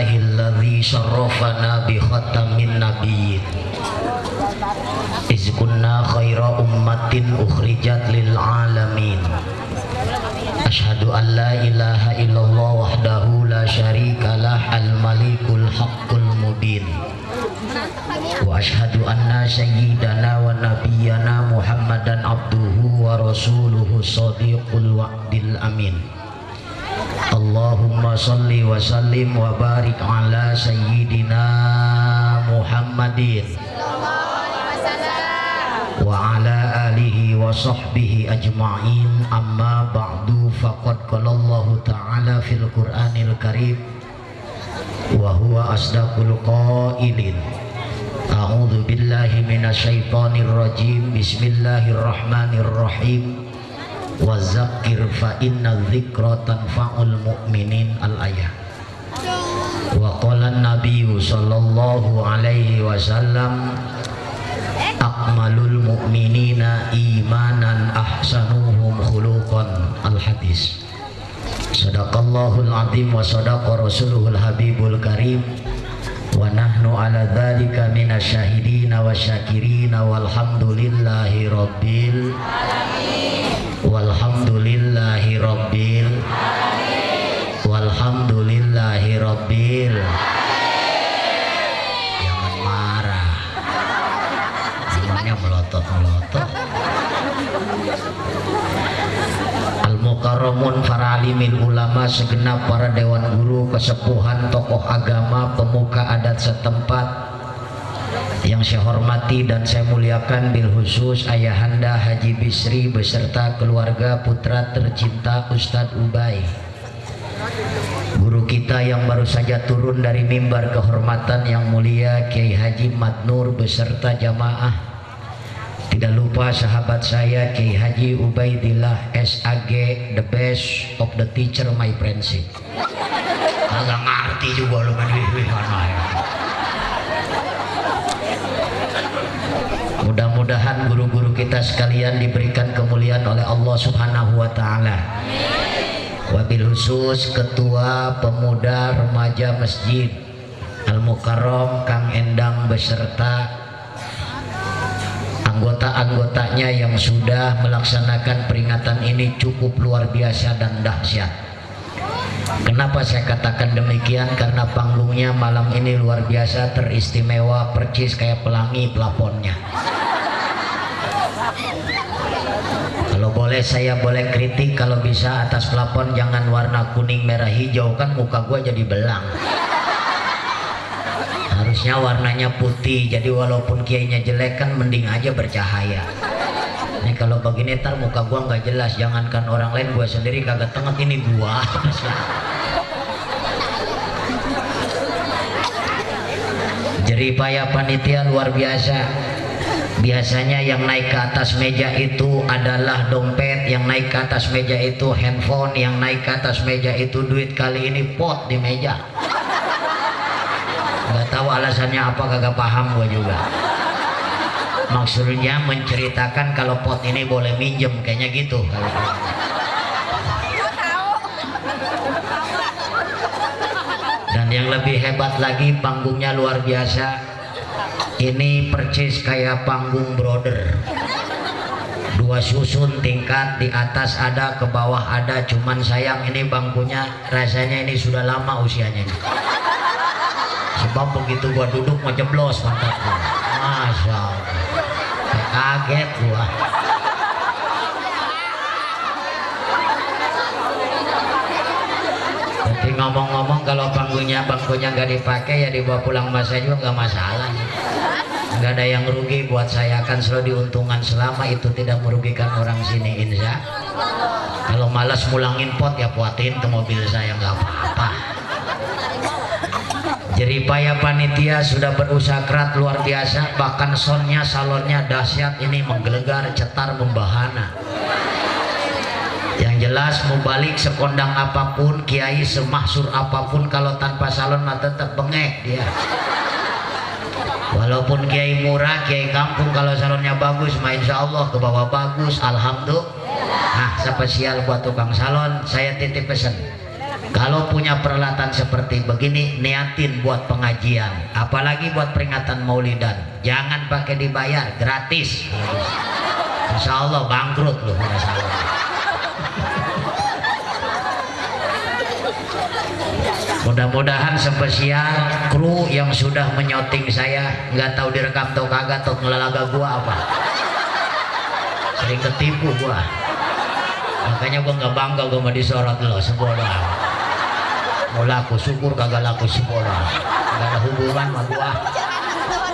lillahilladzi syarrafana bi khatamin nabiyyin iz kunna khaira ummatin ukhrijat lil alamin. Asyhadu an la ilaha illallah wahdahu la syarikalah al malikul haqqul mubin. Wa asyhadu anna sayyidana wa nabiyyana Muhammadan abduhu wa rasuluhu shadiqul wa'dil amin. Allahumma salli wa sallim wa barik ala sayyidina Muhammadin wa ala alihi wa sahbihi ajma'in. Amma ba'du, faqad qala Allah ta'ala fil Qur'anil Karim wa huwa asdaqul qailin. A'udzu billahi minasyaitonir rajim. Bismillahirrahmanirrahim. Wa zakir fa inna dzikra tanfa'ul mu'minin. Al-ayah. Wa qala an-nabiyyu sallallahu alaihi wasallam akmalul mu'minina imanan ahsanuhum khuluqan. Al-hadis. Sadaqallahul azim wa sadaqa rasuluhul habibul karim. Wa nahnu ala dzalika minasyahidina wasyakirina walhamdulillahi rabbil alamin. Walhamdulillahi rabbil alamin. Walhamdulillahi rabbil alamin. Jangan marah, namanya melotot-melotot. Al-mukarramun para alimil ulama, segenap para dewan guru, kesepuhan, tokoh agama, pemuka adat setempat yang saya hormati dan saya muliakan, bil khusus Ayahanda Haji Bisri beserta keluarga putra tercinta Ustadz Ubay, guru kita yang baru saja turun dari mimbar kehormatan yang mulia Kiai Haji Madnur beserta jamaah. Tidak lupa sahabat saya Kiai Haji Ubaidillah SAG, the best of the teacher my friendship. Agak ngerti juga lu kan. Mudah-mudahan guru-guru kita sekalian diberikan kemuliaan oleh Allah Subhanahu wa taala. Wabil khusus Ketua Pemuda Remaja Masjid Al-Mukarram Kang Endang beserta anggota-anggotanya yang sudah melaksanakan peringatan ini cukup luar biasa dan dahsyat. Kenapa saya katakan demikian? Karena panggungnya malam ini luar biasa, teristimewa, percis kayak pelangi plafonnya. Kalau boleh saya boleh kritik, kalau bisa atas plafon jangan warna kuning merah hijau, kan muka gua jadi belang. Harusnya warnanya putih, jadi walaupun kiainya jelek kan mending aja bercahaya. Ini kalau begini ntar muka gua nggak jelas, jangankan orang lain, gua sendiri kagak tenget ini gua. Jeripaya panitia luar biasa. Biasanya yang naik ke atas meja itu adalah dompet, yang naik ke atas meja itu handphone, yang naik ke atas meja itu duit. Kali ini pot di meja. Nggak tahu alasannya apa, kagak paham gua juga. Maksudnya menceritakan kalau pot ini boleh minjem, kayaknya gitu. Dan yang lebih hebat lagi, panggungnya luar biasa. Ini percis kayak panggung brother. 2 susun tingkat, di atas ada, ke bawah ada. Cuman sayang ini bangkunya rasanya ini sudah lama usianya ini. Sebab begitu gua duduk mau jeblos pantat gua. Masya Allah. Kaget gua. Tapi ngomong-ngomong kalau bangkunya nggak dipakai ya dibawa pulang masa juga nggak masalah. Nggak ada yang rugi buat saya, akan selalu diuntungkan selama itu tidak merugikan orang sini, insya. Kalau malas mulangin pot ya puatin ke mobil saya, nggak apa-apa. Jeripaya panitia sudah berusaha keras luar biasa, bahkan soundnya salonnya dahsyat, ini menggelegar, cetar, membahana. Yang jelas mau balik sekondang apapun, kiai semahsur apapun, kalau tanpa salon mah tetap bengek dia. Walaupun kiai murah, kiai kampung, kalau salonnya bagus, mah insya Allah ke bawah bagus, alhamdulillah. Nah, spesial buat tukang salon, saya titip pesan. Kalau punya peralatan seperti begini, niatin buat pengajian, apalagi buat peringatan Maulidan. Jangan pakai dibayar, gratis. Insya Allah bangkrut loh. Mudah-mudahan spesial kru yang sudah menyoting saya, nggak tahu direkam atau kagak, atau ngelalaga gua apa. Sering ketipu gua. Makanya gua nggak bangga gua mau disorot lo sebodoh. Mau laku syukur, kagak laku sebodoh. Nggak ada hubungan sama gua.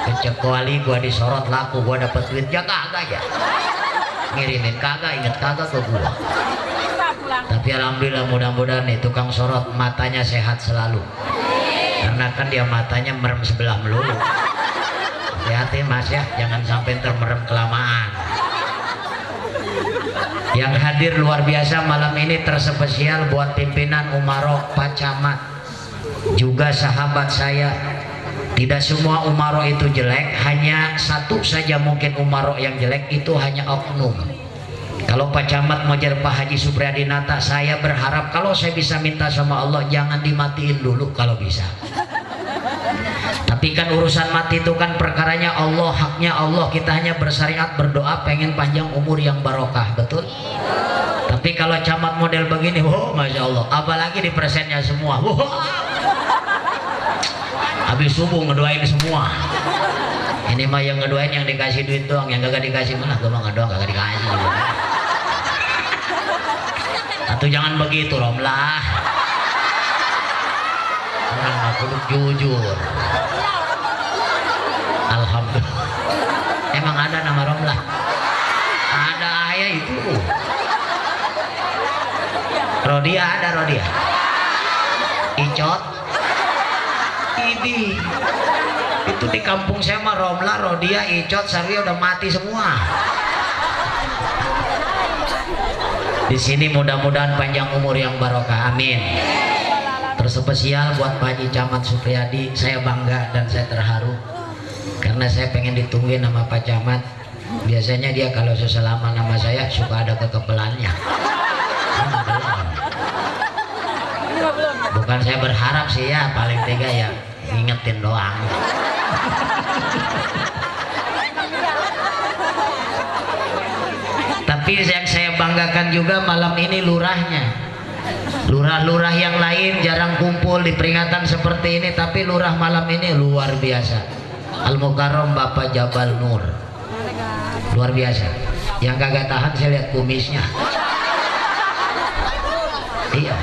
Kecuali gua disorot laku, gua dapet duit ya kagak ya. Ngirimin kagak, inget kagak ke gua. Tapi alhamdulillah, mudah-mudahan nih tukang sorot matanya sehat selalu. Karena kan dia matanya merem sebelah melulu. Hati-hati mas ya, jangan sampai termerem kelamaan. Yang hadir luar biasa malam ini terspesial buat pimpinan Umarok Pak Camat, juga sahabat saya. Tidak semua Umarok itu jelek, hanya satu saja mungkin Umarok yang jelek, itu hanya oknum. Kalau Pak Camat mau jadi Pak Haji Supriyadinata, saya berharap kalau saya bisa minta sama Allah jangan dimatiin dulu kalau bisa. Tapi kan urusan mati itu kan perkaranya Allah, haknya Allah. Kita hanya bersyariat berdoa pengen panjang umur yang barokah, betul? Tapi kalau camat model begini, oh masya Allah, apalagi di presennya semua, habis subuh ngedoain semua. Ini mah yang ngedoain yang dikasih duit doang, yang kagak dikasih mana? Gue mah ngedoang kagak dikasih. Atau jangan begitu Romlah. Orang mah kudu jujur. Alhamdulillah. Emang ada nama Romlah? Ada ayah itu. Rodia ada Rodia. Icot. Ini. Itu di kampung saya mah Romlah, Rodia, Icot, Sarwi udah mati semua. Di sini mudah-mudahan panjang umur yang barokah, amin. Terspesial buat Pak Haji Camat Supriyadi, saya bangga dan saya terharu karena saya pengen ditungguin sama Pak Camat. Biasanya dia kalau seselaman nama saya suka ada kekepelannya. Bukan saya berharap sih ya, paling tiga ya ngingetin doang. Tapi yang saya banggakan juga malam ini lurahnya. Lurah-lurah yang lain jarang kumpul di peringatan seperti ini, tapi lurah malam ini luar biasa. Al-Mukarram Bapak Jabal Nur, luar biasa. Yang kagak tahan saya lihat kumisnya. Iya.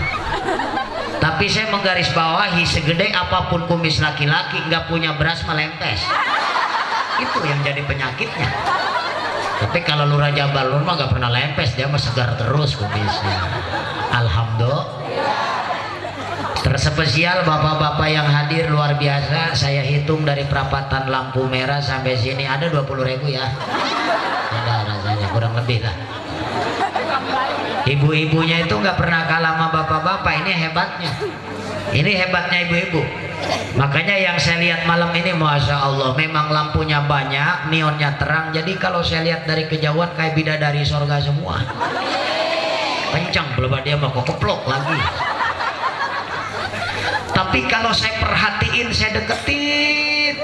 Tapi saya menggarisbawahi, segede apapun kumis laki-laki nggak punya beras melempes. Itu yang jadi penyakitnya. Tapi kalau Lurah Jabal Nur mah nggak pernah lempes, dia mah segar terus kumisnya. Alhamdulillah. Terspesial bapak-bapak yang hadir luar biasa. Saya hitung dari perapatan lampu merah sampai sini ada 20.000 ya. Ada rasanya kurang lebih lah. Ibu-ibunya itu nggak pernah kalah sama bapak-bapak. Ini hebatnya. Ini hebatnya ibu-ibu. Makanya yang saya lihat malam ini, masya Allah, memang lampunya banyak, neonnya terang. Jadi kalau saya lihat dari kejauhan kayak bidadari sorga semua. Kencang, belum dia mau keplok lagi. Tapi kalau saya perhatiin, saya deketin,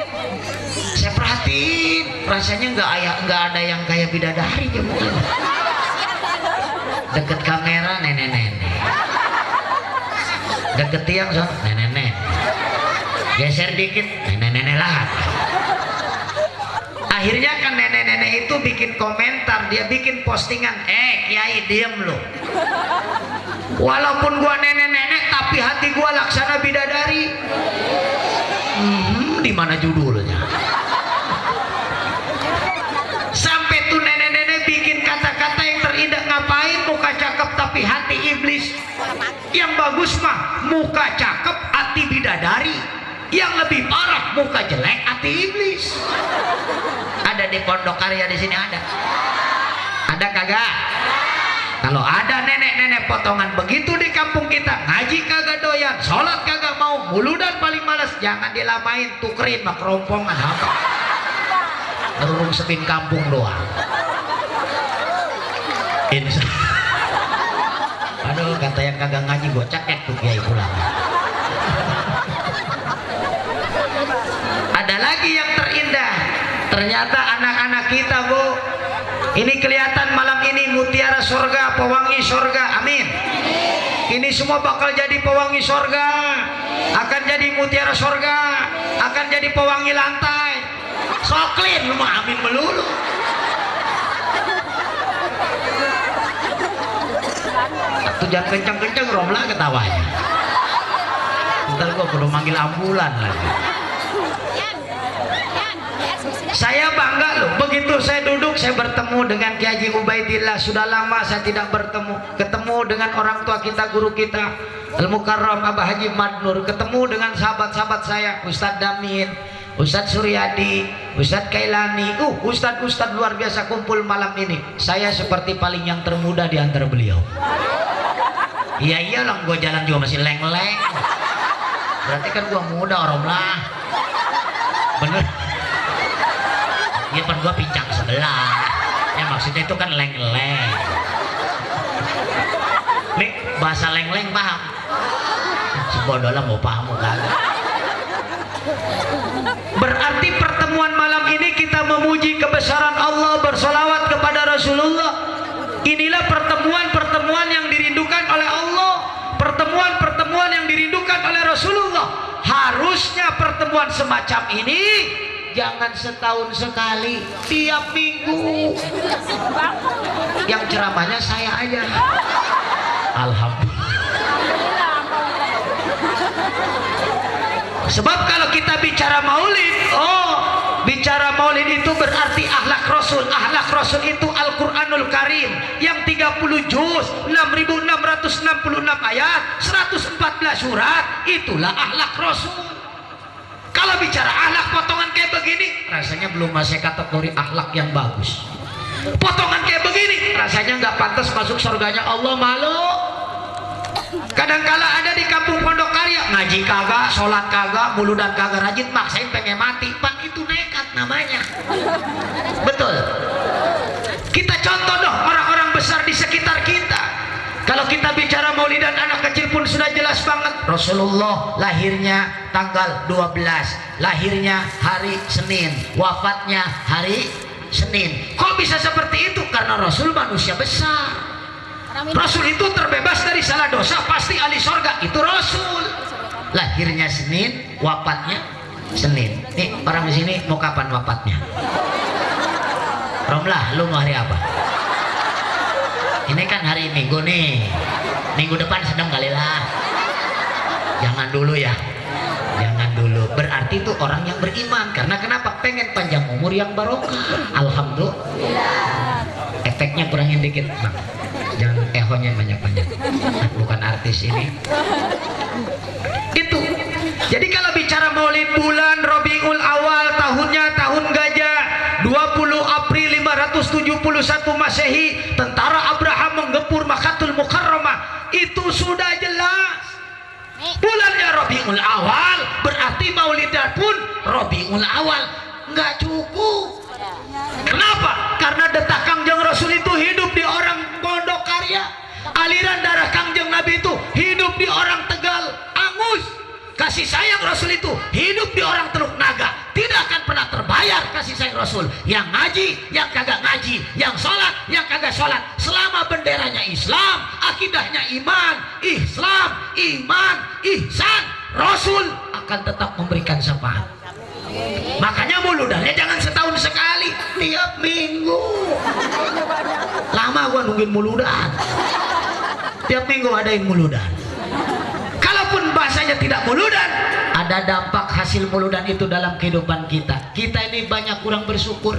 saya perhatiin, rasanya nggak ada yang kayak bidadari ya mungkin. Deket kamera nenek-nenek, deket tiang so nenek-nenek, geser dikit nenek-nenek lah. Akhirnya kan nenek-nenek itu bikin komentar, dia bikin postingan, Kiai diem lo. Walaupun gua nenek-nenek tapi hati gua laksana bidadari. Di mana judulnya? Sampai tuh nenek-nenek bikin kata-kata yang terindah, ngapain muka cakep tapi hati iblis. Yang bagus mah muka cakep hati bidadari. Yang lebih parah muka jelek hati iblis. Ada di Pondok Karya di sini ada. Ada kagak? Kalau ada nenek-nenek potongan begitu di kampung kita, ngaji kagak doyan, sholat kagak mau, muludan paling malas, jangan dilamain, tukerin mah kerompongan apa? Ngerung sepin kampung doang. Insya. Aduh, Padahal kata yang kagak ngaji gua cekek tuh kiai pulang. Ada lagi yang terindah. Ternyata anak-anak kita, Bu, ini kelihatan malam ini mutiara surga, pewangi surga. Amin. Ini semua bakal jadi pewangi surga, akan jadi mutiara surga, akan jadi pewangi lantai. Soklin lu mah amin melulu. Tuh jangan kencang-kencang Romlah ketawanya. Ntar gua perlu manggil ambulan lagi. Saya bangga loh, begitu saya duduk saya bertemu dengan Kiai Haji Ubaidillah. Sudah lama saya tidak ketemu dengan orang tua kita, guru kita Al Mukarram Abah Haji Madnur, ketemu dengan sahabat-sahabat saya Ustadz Damin, Ustadz Suryadi, Ustadz Kailani, Ustadz luar biasa kumpul malam ini. Saya seperti paling yang termuda di antara beliau. Iya iyalah, gue jalan juga masih leng-leng. Berarti kan gue muda orang lah. Bener. Iya kan gue pincang sebelah. Ya maksudnya itu kan leng-leng. Nih bahasa leng-leng paham? Si bodoh lah mau paham mau kagak. Berarti pertemuan malam ini kita memuji kebesaran Allah, bersolawat kepada Rasulullah. Inilah pertemuan-pertemuan yang dirindukan oleh Allah, pertemuan-pertemuan yang dirindukan oleh Rasulullah. Harusnya pertemuan semacam ini jangan setahun sekali, tiap minggu. Yang ceramahnya saya aja. Alhamdulillah. Sebab kalau kita bicara maulid, bicara maulid itu berarti akhlak Rasul. Akhlak Rasul itu Al-Quranul Karim yang 30 juz, 6.666 ayat, 114 surat. Itulah akhlak Rasul. Kalau bicara akhlak potongan kayak begini, rasanya belum masuk kategori akhlak yang bagus. Potongan kayak begini, rasanya nggak pantas masuk surganya Allah, malu. Kadangkala ada di kampung Pondok Karya, ngaji kagak, sholat kagak, muludan kagak, rajin maksain pengen mati. Pak, itu nekat namanya. Betul. Kita contoh dong orang-orang besar di sekitar kita. Kalau kita bicara maulidan anak kecil pun sudah jelas banget. Rasulullah lahirnya tanggal 12, lahirnya hari Senin, wafatnya hari Senin. Kok bisa seperti itu? Karena Rasul manusia besar. Rasul itu terbebas dari salah dosa, pasti ahli surga. Itu Rasul. Lahirnya Senin, wafatnya Senin. Nih orang di sini mau kapan wafatnya? Romlah, lu mau hari apa? Ini kan hari Minggu nih. Minggu depan sedang kali lah. Jangan dulu ya. Jangan dulu. Berarti itu orang yang beriman. Karena kenapa? Pengen panjang umur yang barokah. Alhamdulillah. Efeknya kurangin dikit, Bang. Jangan ehonya banyak-banyak. Bukan artis ini. Itu. Jadi kalau bicara maulid bulan Rabiul Awal, tahunnya tahun gajah, 20 April 571 Masehi, tentara Abraham menggempur Makkatul Mukarramah. Itu sudah jelas. Bulannya Rabiul Awal, berarti maulidan pun Rabiul Awal. Nggak cukup. Kenapa? Karena detak Kangjeng Rasul itu hidup di orang Pondok Karya. Aliran darah Kangjeng Nabi itu hidup di orang Tegal Angus. Kasih sayang Rasul itu hidup di orang Teluk Naga. Tidak akan pernah terbayar kasih sayang Rasul. Yang ngaji, yang kagak ngaji, yang sholat, yang kagak sholat. Selama benderanya Islam, akidahnya iman, Islam, iman, ihsan, Rasul akan tetap memberikan syafaat. Makanya muludannya jangan setahun sekali, tiap minggu. Lama gua nungguin muludan. Tiap minggu adain muludan. Kalaupun bahasanya tidak muludan, ada dampak hasil muludan itu dalam kehidupan kita. Kita ini banyak kurang bersyukur.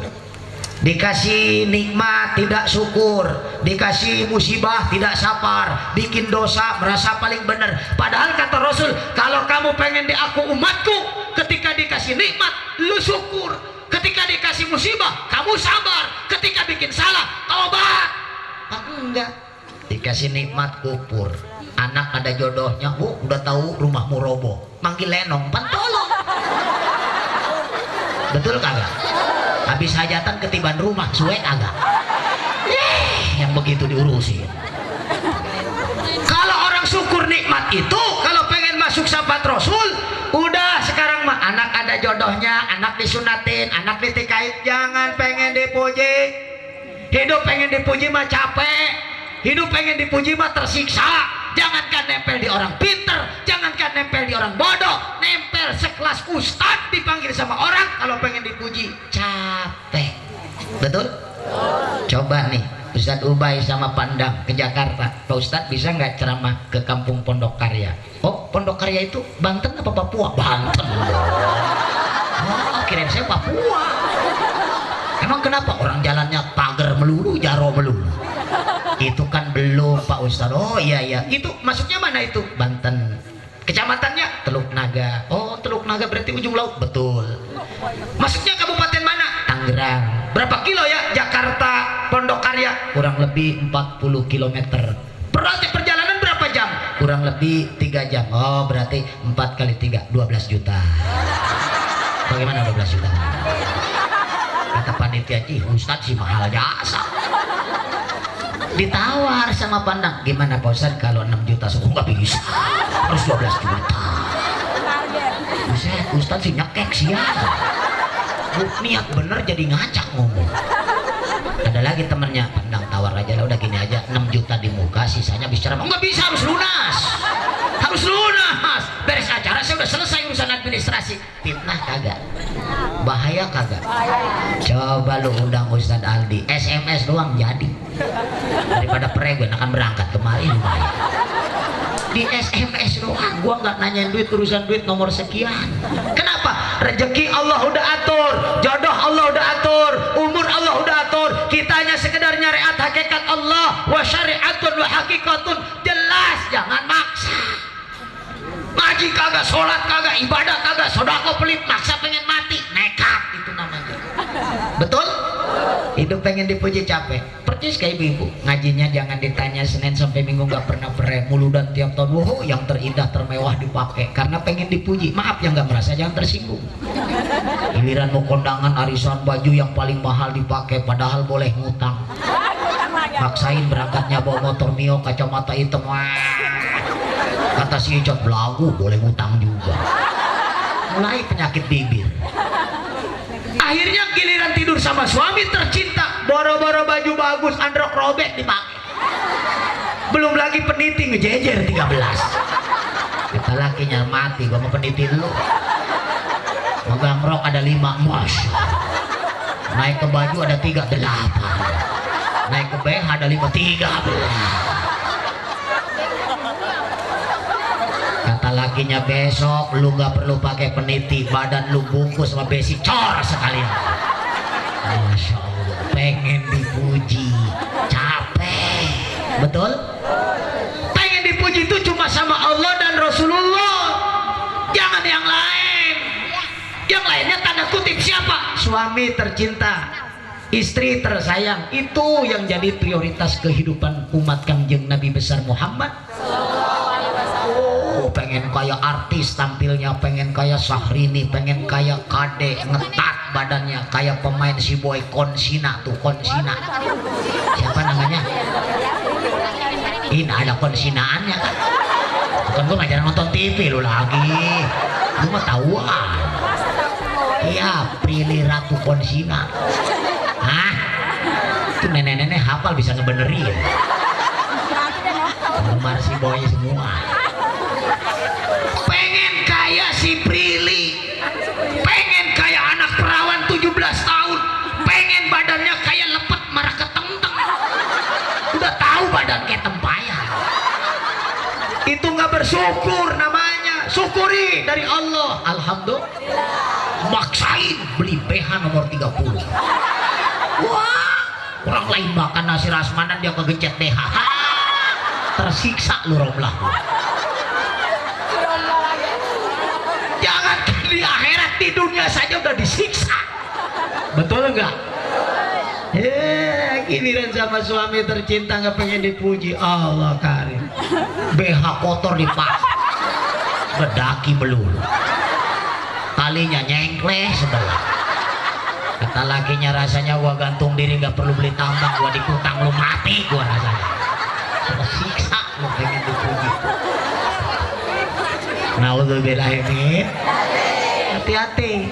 Dikasih nikmat tidak syukur, dikasih musibah tidak sabar, bikin dosa merasa paling benar. Padahal kata Rasul, kalau kamu pengen diaku umatku, ketika dikasih nikmat lu syukur, ketika dikasih musibah kamu sabar, ketika bikin salah tobat. Enggak, dikasih nikmat kupur, anak ada jodohnya, udah tahu rumahmu roboh, manggil lenong, pantolong. Betul kagak? Habis hajatan ketiban rumah, suek agak. Yang begitu diurusin. Kalau bersyukur nikmat itu. Kalau pengen masuk syafaat Rasul, udah sekarang mah anak ada jodohnya, anak disunatin, anak ditikahin, jangan pengen dipuji. Hidup pengen dipuji mah capek, hidup pengen dipuji mah tersiksa. Jangankan nempel di orang pinter, jangankan nempel di orang bodoh, nempel sekelas ustadz dipanggil sama orang, kalau pengen dipuji capek. Betul? Coba nih Ustadz Ubay sama Pandang ke Jakarta, Pak Ustadz bisa nggak ceramah ke kampung Pondok Karya? Oh, Pondok Karya itu Banten apa Papua? Banten. Oh, kirain saya Papua. Emang kenapa orang jalannya pagar melulu, jaro melulu? Itu kan belum Pak Ustadz. Oh iya iya, itu masuknya mana itu? Banten. Kecamatannya Teluk Naga. Oh, Teluk Naga berarti ujung laut. Betul. Masuknya kabupaten mana? Tangerang. Berapa kilo ya Jakarta Pondok Karya? Kurang lebih 40 km. Berarti perjalanan berapa jam? Kurang lebih 3 jam. Oh, berarti 4 kali 3 12 juta. Bagaimana 12 juta? Kata panitia, Ustadz sih mahal jasa. Ditawar sama Pandang, gimana Pak Ustadz kalau 6 juta? Oh, nggak bisa, harus 12 juta. Ustadz sih nyekek sih ya. Niat bener jadi ngacak ngomong. Ada lagi temennya, Pandang tawar aja lah, udah gini aja, 6 juta di muka, sisanya bicara. Nggak bisa, harus lunas, harus lunas. Beres acara saya udah selesai urusan administrasi. Fitnah kagak, bahaya kagak. Coba lu undang Ustadz Aldi, SMS doang jadi. Daripada prego akan berangkat kemari lumayan. Di SMS doang, gua nggak nanyain duit, urusan duit nomor sekian. Kenapa? Rezeki Allah udah atur, jodoh Allah udah atur, umur Allah udah atur. Kita hanya sekedar nyariat hakikat Allah, wa syari'atun wa hakikatun. Jelas, jangan maksa. Ngaji kagak, sholat kagak, ibadah kagak, sodako pelit, maksa pengen mati, nekat itu namanya. Betul? Hidup pengen dipuji capek. Percis kayak ibu-ibu, ngajinya jangan ditanya Senin sampai Minggu nggak pernah beres mulu, dan tiap tahun wow yang terindah termewah dipakai karena pengen dipuji. Maaf yang nggak merasa jangan tersinggung. Giliran mau kondangan arisan, baju yang paling mahal dipakai padahal boleh ngutang. Maksain berangkatnya bawa motor Mio, kacamata hitam. Kata si Ijot, belagu boleh ngutang juga. Mulai penyakit bibir. Akhirnya giliran tidur sama suami tercinta, boro-boro baju bagus, androk robek dipakai. Belum lagi peniti ngejejer 13. Kata lakinya, mati gua mau peniti dulu. Megang rok ada 5 emas. Naik ke baju ada 3 8. Naik ke BH ada 5 13. Kata lakinya, besok lu nggak perlu pakai peniti, badan lu bungkus sama besi cor sekalian. Masya Allah, pengen dipuji capek. Betul? Pengen dipuji itu cuma sama Allah dan Rasulullah, jangan yang lain. Yang lainnya tanda kutip siapa? Suami tercinta, istri tersayang, itu yang jadi prioritas kehidupan umat Kanjeng Nabi besar Muhammad. Pengen kayak artis tampilnya, pengen kayak Syahrini, pengen kayak Kade, ngetat badannya kayak pemain si boy Konsina tuh, Konsina siapa namanya? Ini ada Konsinaannya kan? Bukan, gue ngajarin nonton TV lu lagi, lu mah tahuan. Iya, Prilly Ratu Konsina. Hah? Itu nenek-nenek hafal bisa ngebenerin. Penggemar si boy semua. Pengen kayak si Prilly, pengen kayak anak perawan 17 tahun, pengen badannya kayak lepet marah ketenteng. Udah tahu badan kayak tempayan. Itu nggak bersyukur namanya. Syukuri dari Allah. Alhamdulillah. Maksain beli BH nomor 30. Wah, orang lain makan nasi rasmanan dia kegencet BH. Tersiksa lu romlah. Jangan di akhirat, di dunia saja udah disiksa. Betul enggak? Giliran sama suami tercinta nggak pengen dipuji. Allah karim, BH kotor dipakai, bedaki melulu, talinya nyengkleh sebelah. Kata lakinya, rasanya gua gantung diri nggak perlu beli tambang, gua dikutang lu mati gua rasanya. Tersiksa lu pengen dipuji. Naudzubillah ini. Hati-hati.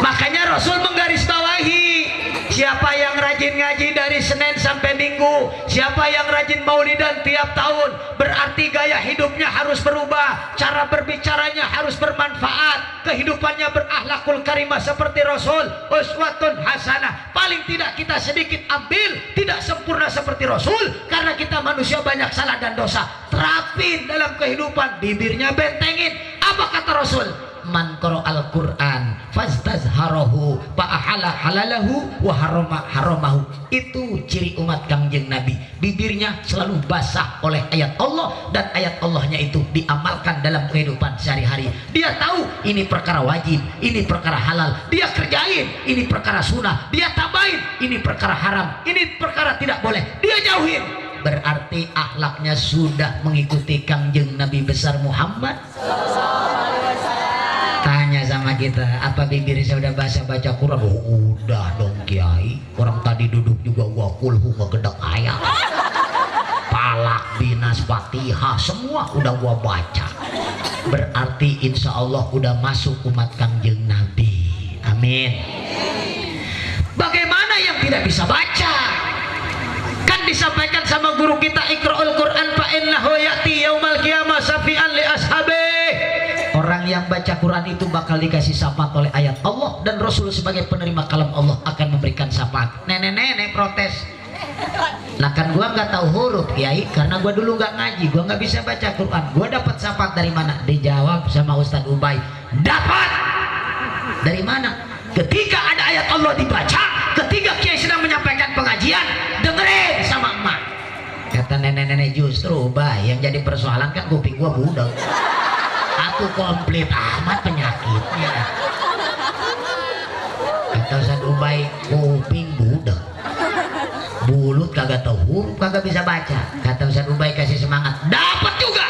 Makanya Rasul menggarisbawahi, siapa yang rajin ngaji dari Senin sampai Minggu, siapa yang rajin maulidan tiap tahun, berarti gaya hidupnya harus berubah, cara berbicaranya harus bermanfaat, kehidupannya berakhlakul karimah seperti Rasul, uswatun hasanah. Paling tidak kita sedikit ambil, tidak sempurna seperti Rasul, karena kita manusia banyak salah dan dosa. Terapin dalam kehidupan, bibirnya bentengin. Apa kata Rasul? Man qara'al Qur'an fastazharahu fa ahala halalahu wa harama haramahu. Itu ciri umat Kangjeng Nabi, bibirnya selalu basah oleh ayat Allah, dan ayat Allahnya itu diamalkan dalam kehidupan sehari-hari. Dia tahu ini perkara wajib, ini perkara halal, dia kerjain. Ini perkara sunnah, dia tambahin. Ini perkara haram, ini perkara tidak boleh, dia jauhin. Berarti akhlaknya sudah mengikuti Kangjeng Nabi besar Muhammad. Tanya sama kita, apa bibir saya udah basah baca Quran? Oh, udah dong Kiai. Orang tadi duduk juga gua kulhu ngegedak ayat, Palak, Binas, Fatihah, semua udah gua baca. Berarti insya Allah udah masuk umat Kangjeng Nabi. Amin. Bagaimana yang tidak bisa baca? Kan disampaikan sama guru kita, Iqra'ul Quran fa innahu ya'ti yaumal qiyamah syafi'an li ashabi. Orang yang baca Quran itu bakal dikasih syafaat oleh ayat Allah, dan Rasul sebagai penerima kalam Allah akan memberikan syafaat. Nenek-nenek protes. Lah kan gua nggak tahu huruf Kiai, karena gua dulu nggak ngaji, gua nggak bisa baca Quran. Gua dapat syafaat dari mana? Dijawab sama Ustadz Ubay. Dapat dari mana? Ketika ada ayat Allah dibaca, ketika Kiai sedang menyampaikan pengajian, dengerin sama emak. Kata nenek-nenek, justru Ubay yang jadi persoalan kan kuping gua budak. Aku komplit amat penyakitnya. Kata Ustaz Ubay, kuping budak, bulut kagak tahu huruf, kagak bisa baca. Kata Ustaz Ubay kasih semangat, dapat juga.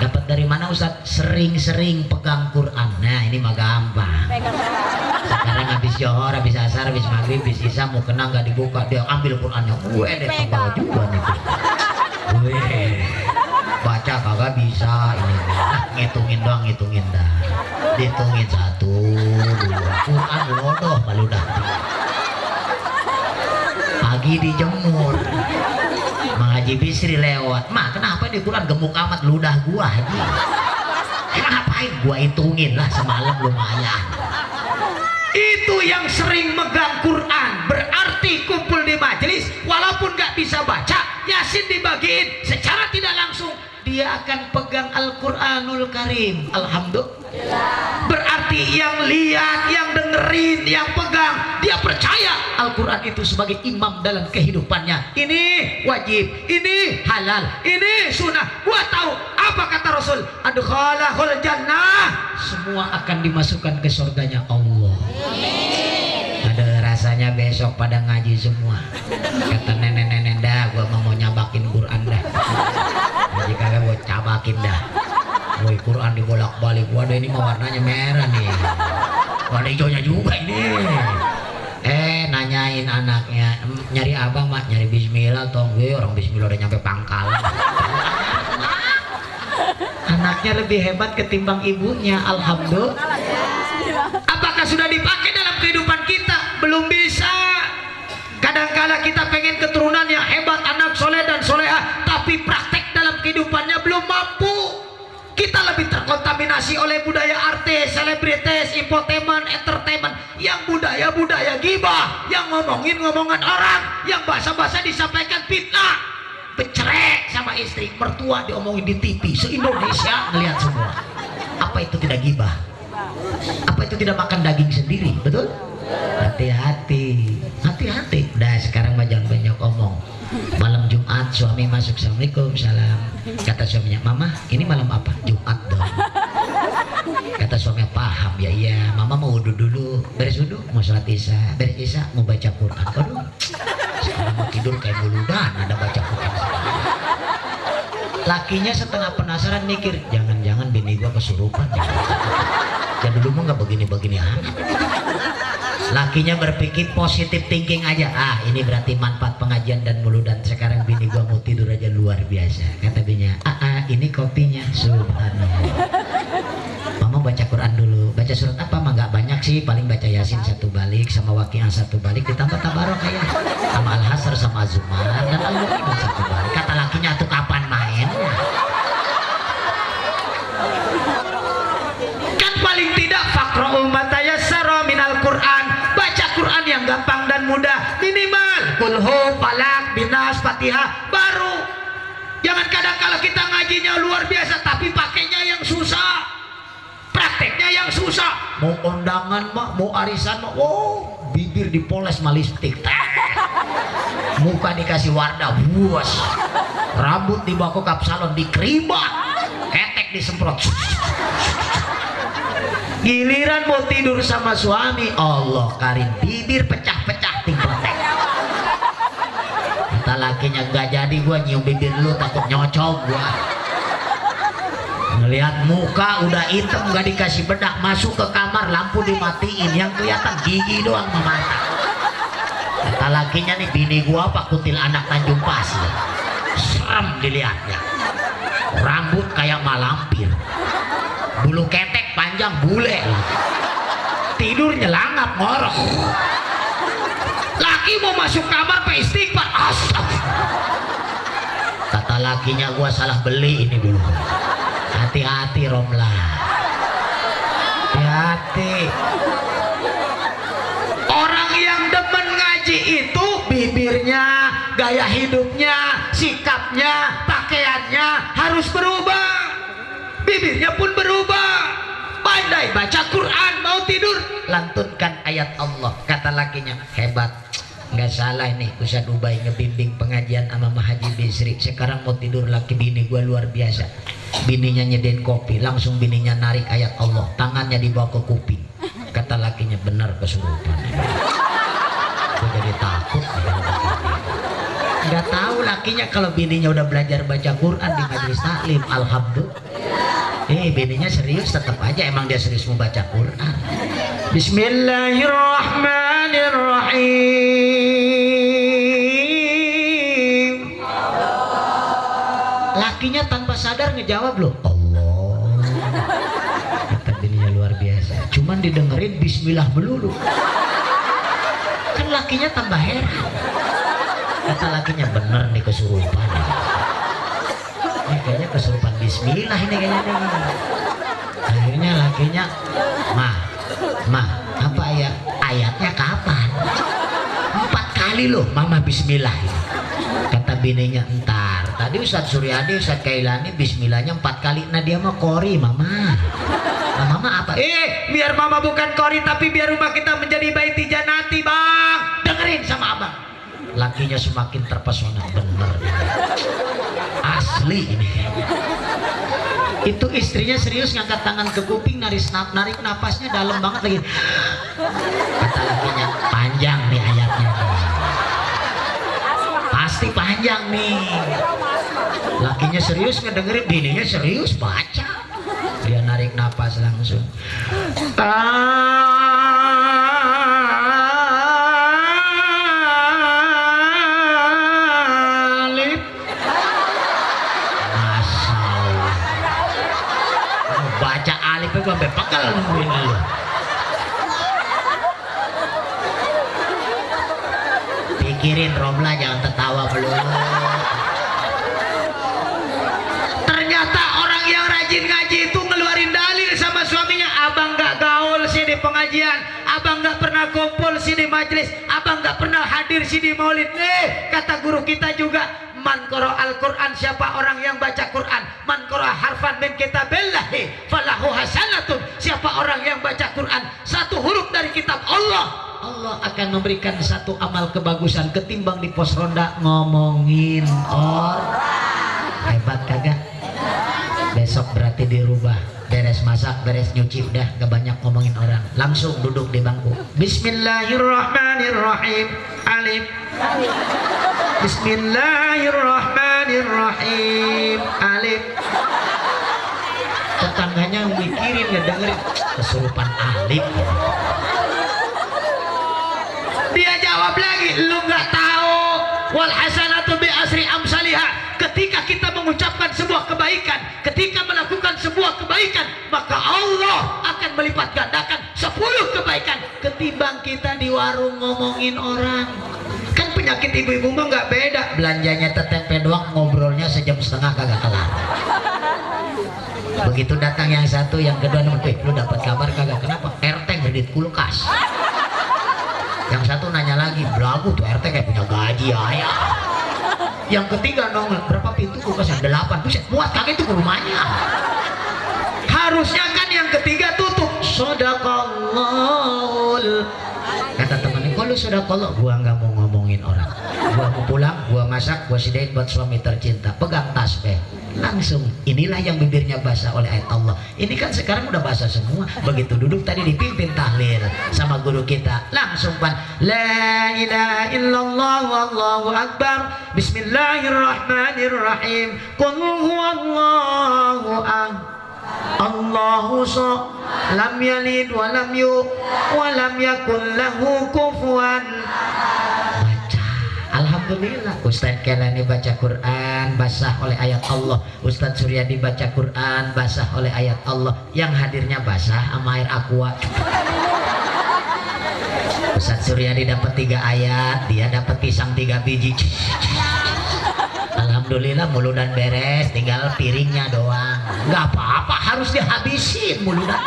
Dapat dari mana Ustaz? Sering-sering pegang Quran. Nah ini mah gampang. Sekarang habis johor, habis asar, habis maghrib, habis isya mau kena nggak dibuka, dia ambil Qurannya. Gue deh tebal juga nih. Gue baca kagak bisa ini. Nah, ngitungin doang, ngitungin dah. Dihitungin 1, 2. Quran lodoh maludah. Pagi dijemur, Mang Haji Bisri lewat. Mak, kenapa di Quran gemuk amat ludah gua Haji? Emang ngapain? Gua hitungin lah semalam lumayan. Itu yang sering megang Quran, berarti kumpul di majelis, walaupun gak bisa baca, Yasin dibagiin secara tidak langsung, dia akan pegang Al-Quranul Karim. Alhamdulillah. Berarti yang lihat, yang dengerin, yang pegang, dia percaya Al-Quran itu sebagai imam dalam kehidupannya. Ini wajib, ini halal, ini sunnah. Gua tahu apa kata Rasul, adkhalahul jannah, semua akan dimasukkan ke surganya Allah. Ada rasanya besok pada ngaji semua. Kata nenek-nenek, dah gua mau nyabakin Quran dah. Jadi kagak gua cabakin dah. Woi, Quran dibolak-balik. Waduh, ini mah warnanya merah nih. Warna hijaunya juga ini. Nanyain anaknya, nyari abang mak, nyari bismillah tong. Orang bismillah udah nyampe pangkalan. Anaknya lebih hebat ketimbang ibunya. Alhamdulillah. Apakah sudah dipakai dalam kehidupan kita? Belum bisa. Kadangkala kita pengen keturunan yang hebat, anak soleh dan soleha, tapi praktek dalam kehidupannya belum mampu. Kita lebih terkontaminasi oleh budaya artis, selebritis, infotainment, entertainment, yang budaya-budaya gibah, yang ngomongin ngomongan orang, yang bahasa-bahasa disampaikan fitnah, bercerai sama istri, mertua diomongin di TV, se-Indonesia ngelihat semua. Apa itu tidak gibah? Apa itu tidak makan daging sendiri? Betul? Hati-hati, hati-hati. Udah sekarang mah jangan banyak omong. Malam Jumat suami masuk, assalamualaikum, salam. Kata suaminya, mama ini malam apa? Jumat dong. Kata suaminya, paham ya, iya. Mama mau wudhu dulu, beres wudhu mau sholat isya, beres isya mau baca Quran. Aduh, sekarang mau tidur kayak muludan ada baca Quran. Lakinya setengah penasaran mikir, jangan-jangan bini gua kesurupan ya. Kita dulu mah nggak begini-begini amat. Lakinya berpikir positif thinking aja. Ini berarti manfaat pengajian dan mulu, dan sekarang bini gua mau tidur aja luar biasa. Kata bininya, ini kopinya. Subhanallah. Mama baca Quran dulu. Baca surat apa? Mah nggak banyak sih, paling baca Yasin 1 balik sama Waqiah 1 balik, ditambah tabarok kayak sama Al-Hasr sama Az-Zumar dan Al-Mu'minun 1 balik. Kata lakinya, tuh kapan main? Kan paling tidak faqra'u ma tayassara minal Qur'an. Baca Quran yang gampang dan mudah, minimal Qulhu, Falaq, Binas, Fatihah baru. Jangan kadang kalau kita ngajinya luar biasa tapi pakainya yang susah, prakteknya yang susah. Mau undangan mah, mau arisan mah, bibir dipoles sama lipstik, muka dikasih warna buas, rambut dibawa ke kapsalon dikeribat, ketek disemprot. Giliran mau tidur sama suami, Allah karim, bibir pecah-pecah tingkletek. Kata lakinya, gak jadi gua nyium bibir lu, takut nyocok gua. Ngelihat muka udah hitam, gak dikasih bedak, masuk ke kamar lampu dimatiin, yang kelihatan gigi doang sama mata. Kata lakinya, nih bini gua apa kutil anak Tanjung Pasir, serem dilihatnya, rambut kayak malampir, bulu ketek panjang bule, tidur nyelangap ngorok. Laki mau masuk kamar pe istighfar, kata lakinya, gua salah beli ini dulu. Hati-hati Romla, hati-hati. Orang yang demen ngaji itu bibirnya, gaya hidupnya, sikapnya, pakaiannya harus berubah. Bibirnya pun berubah. Pandai baca Quran, mau tidur lantunkan ayat Allah. Kata lakinya, hebat, nggak salah ini Ustaz Ubay ngebimbing pengajian sama Haji Bisri. Sekarang mau tidur laki bini gua luar biasa. Bininya nyedain kopi, langsung bininya narik ayat Allah, tangannya dibawa ke kuping. Kata lakinya, benar kesurupan. Gua jadi takut. Nggak tahu lakinya kalau bininya udah belajar baca Quran di majelis taklim, alhamdulillah. Bininya serius tetap aja, emang dia serius mau baca Quran. Bismillahirrahmanirrahim. Lakinya tanpa sadar ngejawab loh, Allah. Kata bininya luar biasa, cuman didengerin bismillah melulu. Kan lakinya tambah heran. Kata lakinya, bener nih kesurupan. Ini kayaknya kesurupan bismillah ini kayaknya nih. Akhirnya lakinya, Ma, apa ya? Ayatnya kapan? 4 kali loh mama bismillah. Kata bininya, entar. Tadi Ustadz Suryadi, Ustadz Kailani bismillahnya 4 kali. Nah dia mah kori mama. Nah mama apa? Biar mama bukan kori, tapi biar rumah kita menjadi baiti janati bang. Dengerin sama abang. Lakinya semakin terpesona, bener asli ini. Itu istrinya serius ngangkat tangan ke kuping, narik napasnya dalam banget lagi. Kata lakinya, panjang nih ayatnya, pasti panjang nih. Lakinya serius ngedengerin, bininya serius baca. Dia narik napas langsung. Gue sampai pegel nungguin lu. Pikirin Romla, jangan tertawa belum. Ternyata orang yang rajin ngaji itu ngeluarin dalil sama suaminya. Abang gak gaul sih di pengajian, abang gak pernah kumpul sih di majelis, abang gak pernah hadir sih di maulid. Kata guru kita juga, man qara al-Quran, siapa orang yang baca Quran, man qara harfan min kitabillahi falahu hasanatun, siapa orang yang baca Quran 1 huruf dari kitab Allah, Allah akan memberikan 1 amal kebagusan ketimbang di pos ronda ngomongin orang. Hebat kagak? Besok berarti dirubah, beres masak, beres nyuci, udah gak banyak ngomongin orang, langsung duduk di bangku. Bismillahirrahmanirrahim. Alif. Bismillahirrahmanirrahim. Alif. tetangganya mikirin ngedengerin kesurupan Alif. Dia jawab lagi, lu nggak tahu, wal hasanatu bi asri amsalihah. Ketika kita mengucapkan sebuah kebaikan, ketika melakukan sebuah kebaikan, maka Allah akan melipat gandakan 10 kebaikan ketimbang kita di warung ngomongin orang. Kan penyakit ibu-ibu mah nggak beda, belanjanya tetempe doang, ngobrolnya sejam setengah kagak kelar. Begitu datang yang satu, yang kedua, lu dapat kabar kagak? Kenapa? RT ngedit kulkas. Yang satu nanya lagi, belagu tuh RT kayak punya gaji ya. Yang ketiga nongol, berapa pintu kulkasnya? 8. Buset, muat kagak itu ke rumahnya. Harusnya kan yang ketiga tutup. Shadaqallahul. Kata temannya, kalau shadaqallah, gua nggak mau ngomongin orang. Gua mau pulang, gua masak, gua sidain buat suami tercinta. Pegang tasbih. Langsung, inilah yang bibirnya basah oleh ayat Allah. Ini kan sekarang udah basah semua. Begitu duduk tadi dipimpin tahlil sama guru kita, langsung pan la ilaha illallah wallahu akbar bismillahirrahmanirrahim qul huwallahu ahad Allahu samad lam yalid wa lam yulad wa lam yakul lahu kufuwan. Alhamdulillah, Ustadz Kelani baca Quran basah oleh ayat Allah, Ustadz Suryadi baca Quran basah oleh ayat Allah. Yang hadirnya basah sama air aqua. Ustadz Suryadi dapat 3 ayat, dia dapat pisang 3 biji. Alhamdulillah, muludan beres, tinggal piringnya doang. Nggak apa-apa, harus dihabisin muludan.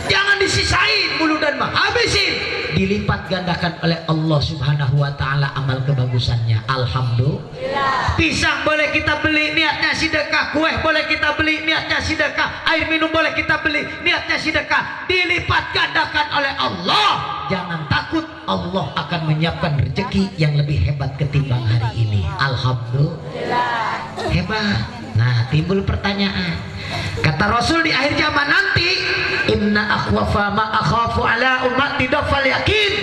Jangan disisain muludan mah, habisin. Dilipat gandakan oleh Allah Subhanahu wa ta'ala amal kebagusannya. Alhamdulillah. Pisang boleh kita beli, niatnya sedekah. Kue boleh kita beli, niatnya sedekah. Air minum boleh kita beli, niatnya sedekah. Dilipat gandakan oleh Allah. Jangan takut, Allah akan menyiapkan rezeki yang lebih hebat ketimbang hari ini. Alhamdulillah. Hebat. Nah, timbul pertanyaan. Kata Rasul di akhir zaman nanti, inna akhwafa ma akhafu ala ummati dafal yakin.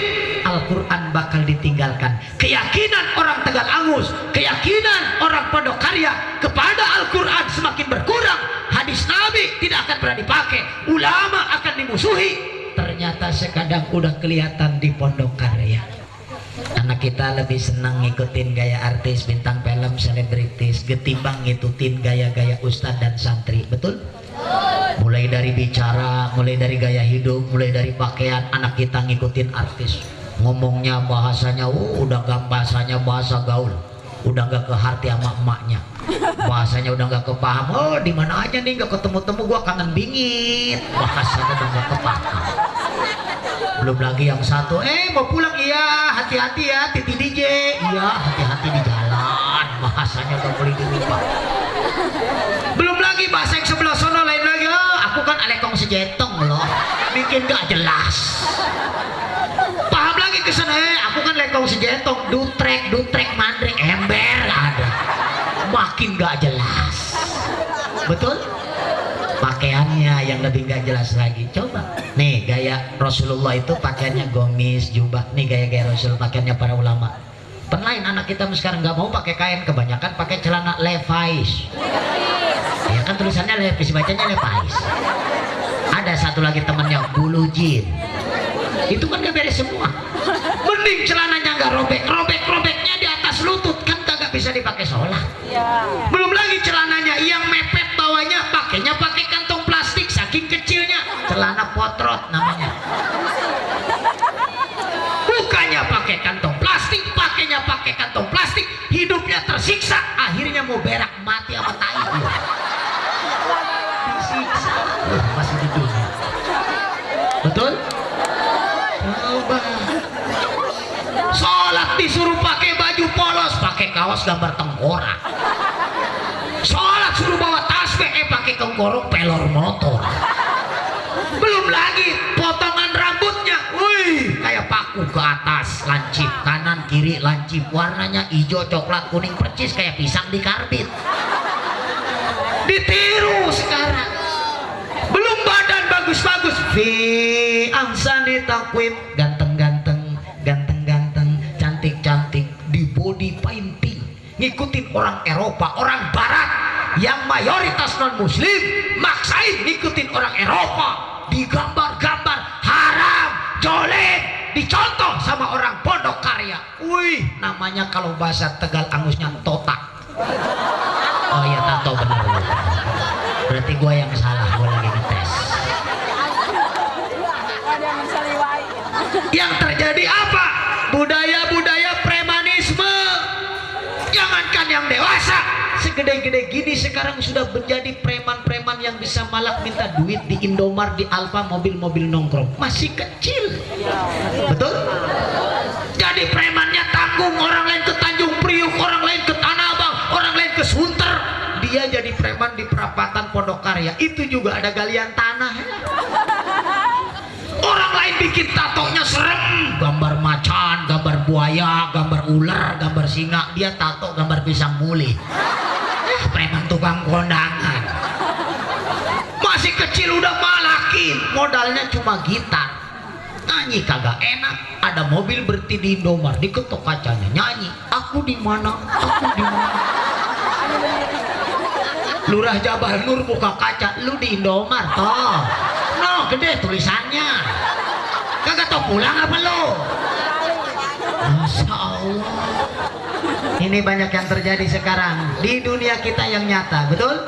Al-Quran bakal ditinggalkan. Keyakinan orang Tegal Angus, keyakinan orang Pondok Karya kepada Al-Quran semakin berkurang. Hadis Nabi tidak akan pernah dipakai. Ulama akan dimusuhi. Ternyata sekadang udah kelihatan di Pondok Karya. Anak kita lebih senang ngikutin gaya artis, bintang film, selebritis ketimbang ngikutin gaya-gaya ustadz dan santri. Betul? Mulai dari bicara, mulai dari gaya hidup, mulai dari pakaian, anak kita ngikutin artis. Ngomongnya bahasanya, udah gak bahasanya bahasa gaul, udah gak ke hati sama emaknya. Bahasanya udah gak kepaham. Oh, di mana aja nih gak ketemu-temu, gua kangen bingit. Bahasanya udah gak kepaham. Belum lagi yang satu, mau pulang, iya hati-hati ya Titi DJ, iya hati-hati di jalan. Bahasanya udah boleh dirubah. Belum lagi bahasa yang sebelah sono lain lagi. Aku kan alekong sejetong loh, bikin gak jelas. Paham lagi kesana, aku kan lekong sejetong, dutrek mandrek ember ada, makin gak jelas. Betul? Pakaiannya yang lebih gak jelas lagi. Coba nih gaya Rasulullah itu pakaiannya gomis, jubah. Nih gaya-gaya Rasul, pakaiannya para ulama. Lain anak kita sekarang nggak mau pakai kain, kebanyakan pakai celana Levi's. Ya kan tulisannya Levi's, bacanya Levi's. Ada satu lagi temannya bulu jin. Itu kan gak beres semua. Mending celananya nggak robeknya di atas lutut, kan kagak bisa dipakai sholat. Belum lagi celananya yang mepet bawahnya, pakainya pakai kantong plastik saking kecilnya. Celana potrot namanya. Bukannya pakai kantong plastik, pakainya pakai kantong plastik, hidupnya tersiksa, akhirnya mau berak mati sama tai. Disiksa. Masih di dunia. Betul? Coba. Sholat disuruh pakai baju polos, pakai kaos gambar tengkorak. Sholat suruh bawa tasbih, pakai tengkorak pelor motor. Belum lagi potongan rambutnya, wih, kayak paku ke atas, lancip kanan kiri lancip, warnanya hijau coklat kuning percis kayak pisang dikarbit. Ditiru sekarang. Belum badan bagus-bagus, fi ahsani taqwim, ganteng-ganteng, cantik-cantik, di body painting, ngikutin orang Eropa, orang Barat. yang mayoritas non muslim maksain ngikutin orang Eropa, digambar-gambar haram, jolet, dicontoh sama orang Pondok Karya. Wih, namanya kalau bahasa Tegal angusnya totak. Oh iya, tato bener. Berarti gue yang salah, gue lagi ngetes. Yang terjadi apa? Budaya-budaya premanisme. Jangankan yang dewasa, segede-gede gini sekarang sudah menjadi preman-preman yang bisa malah minta duit di Indomart, di Alfa, mobil-mobil nongkrong. Masih kecil. Betul? Jadi premannya tanggung, orang lain ke Tanjung Priuk, orang lain ke Tanah Abang, orang lain ke Sunter. Dia jadi preman di perapatan Pondok Karya. Itu juga ada galian tanah. Orang lain bikin tatonya serem, gambar macan, gambar buaya, gambar ular, gambar singa. Dia tato gambar pisang muli. Preman tukang kondangan. Masih kecil udah malakin, modalnya cuma gitar. Nyanyi kagak enak. Ada mobil berhenti di Indomart, diketok kacanya, nyanyi, aku di mana, aku di mana. Lurah Jabal Nur buka kaca, lu di Indomart, toh. No, gede tulisannya. Kagak tau pulang apa lo? Masya Allah. Ini banyak yang terjadi sekarang di dunia kita yang nyata, betul?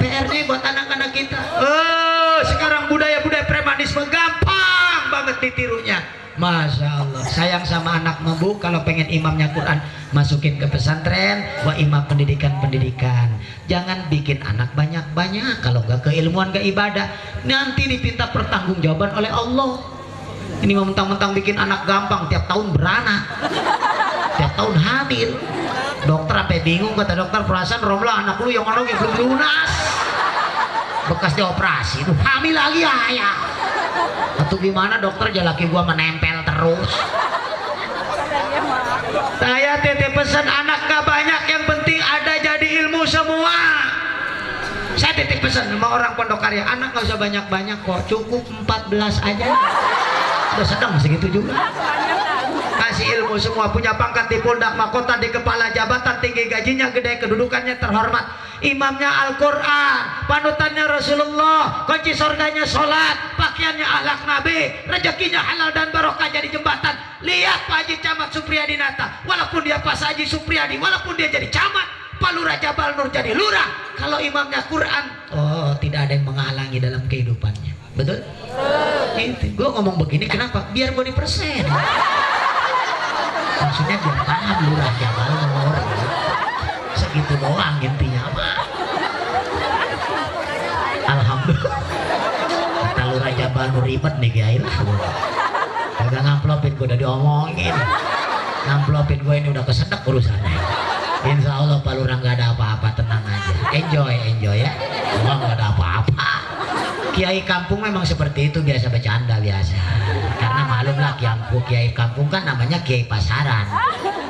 PR nih buat anak-anak kita. Oh, sekarang budaya-budaya premanisme gampang banget ditirunya. Masya Allah. Sayang sama anak bu, kalau pengen imamnya Quran masukin ke pesantren, wa imam pendidikan-pendidikan. Jangan bikin anak banyak-banyak, kalau gak keilmuan gak ibadah, nanti dipinta pertanggungjawaban oleh Allah. Ini mau mentang-mentang bikin anak gampang, tiap tahun beranak, tiap tahun hamil. Dokter apa bingung, kata dokter, perasaan Romlah anak lu yang belum lunas, bekas dioperasi itu hamil lagi ayah. Atau gimana dokter, laki gua menempel terus. Saya titip pesan anak gak banyak, yang penting ada jadi ilmu semua. Saya titip pesan sama orang Pondok Karya, anak gak usah banyak-banyak kok, cukup 14 aja. Udah sedang segitu juga. Kasih ilmu semua, punya pangkat di pundak, mahkota di kepala, jabatan tinggi, gajinya gede, kedudukannya terhormat, imamnya Al-Quran, panutannya Rasulullah, kunci surganya sholat, pakaiannya akhlak Nabi, rezekinya halal dan barokah jadi jembatan. Lihat Pak Haji Camat Supriyadi Nata, walaupun dia Pak Haji Supriyadi, walaupun dia jadi camat, Pak Lurah Jabal Nur jadi lurah, kalau imamnya Quran, oh tidak ada yang menghalangi dalam kehidupannya. Betul? Gue ngomong begini kenapa? Biar gue dipersen. Maksudnya biar paham Lurah Jabal Nur. Segitu doang intinya apa? Alhamdulillah. Kata Lurah Jabal Nur ribet nih Kiai lah. Kagak ngamplopin, gue udah diomongin. Ngamplopin gue ini udah kesedek urusannya. Insya Allah Pak Lurah nggak ada apa-apa, tenang aja. Enjoy ya. Gua nggak ada apa-apa. Kiai kampung memang seperti itu, biasa bercanda biasa. Karena malum lah kiai kampung kan namanya kiai pasaran.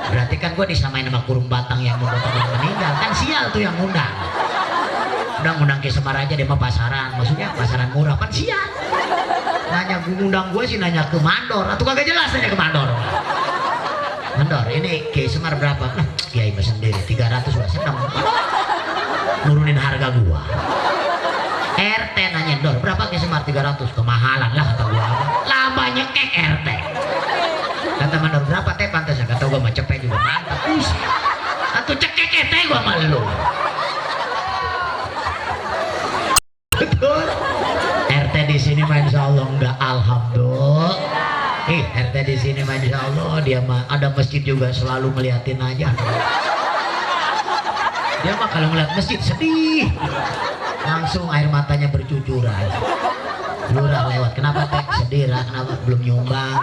Berarti kan gue disamain sama kurung batang yang memotong yang meninggal. Kan sial tuh yang ngundang. Udah ngundang Kiai Semar aja dia mah pasaran. Maksudnya pasaran murah kan sial. Nanya gue ngundang gue sih nanya ke mandor. Atau kagak jelas nanya ke mandor. Mandor ini Kiai Semar berapa? Nah, Kiai sendiri 300 udah seneng. Nurunin harga gua. RT nanya, Dor berapa Kiai Semar? 300. Kemahalan lah kata gua. Lama nyekek RT. Kata mandor berapa teh pantasnya? Kata gua mah cepet juga mantap. Atau cekek teh gua malu. Betul. RT di sini mah insya Allah enggak, alhamdulillah. RT di sini mah insya Allah dia mah ada masjid juga selalu ngeliatin aja. Dia mah kalau ngeliat masjid sedih. Langsung air matanya bercucuran. Lurah lewat, kenapa teh? Sedih lah, kenapa belum nyumbang?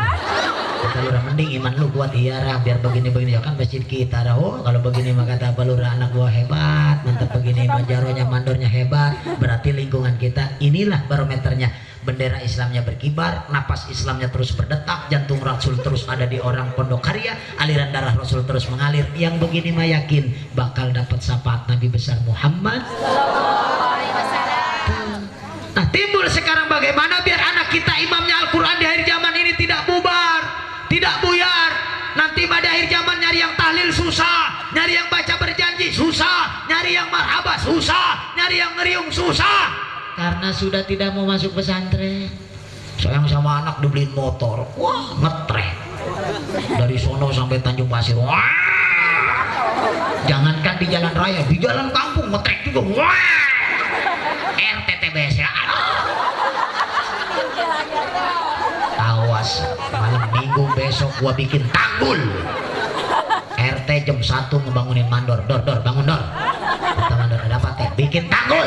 Kata Lurah, mending iman lu kuat iya rah, biar begini-begini ya kan masjid kita rah. Oh kalau begini mah kata apa Lurah, anak gua hebat, mantap begini mah jaronya mandornya hebat. Berarti lingkungan kita inilah barometernya. Bendera Islamnya berkibar, napas Islamnya terus berdetak, jantung Rasul terus ada di orang Pondok Karya, aliran darah Rasul terus mengalir. Yang begini mah yakin bakal dapat syafaat Nabi besar Muhammad. Nah timbul sekarang bagaimana biar anak kita imamnya Al-Quran di akhir zaman ini tidak bubar, tidak buyar. Nanti pada akhir zaman nyari yang tahlil susah, nyari yang baca berjanji susah, nyari yang marhabah susah, nyari yang ngeriung susah. Karena sudah tidak mau masuk pesantren. Sayang sama anak dibeliin motor, wah ngetrek dari sono sampai Tanjung Pasir, wah. Jangankan di jalan raya, di jalan kampung ngetrek juga, wah. RTTBS ya, awas malam minggu besok gua bikin tanggul. RT jam 1 ngebangunin mandor, dor bangun dor. Kata mandor ada apa teh? Bikin tanggul.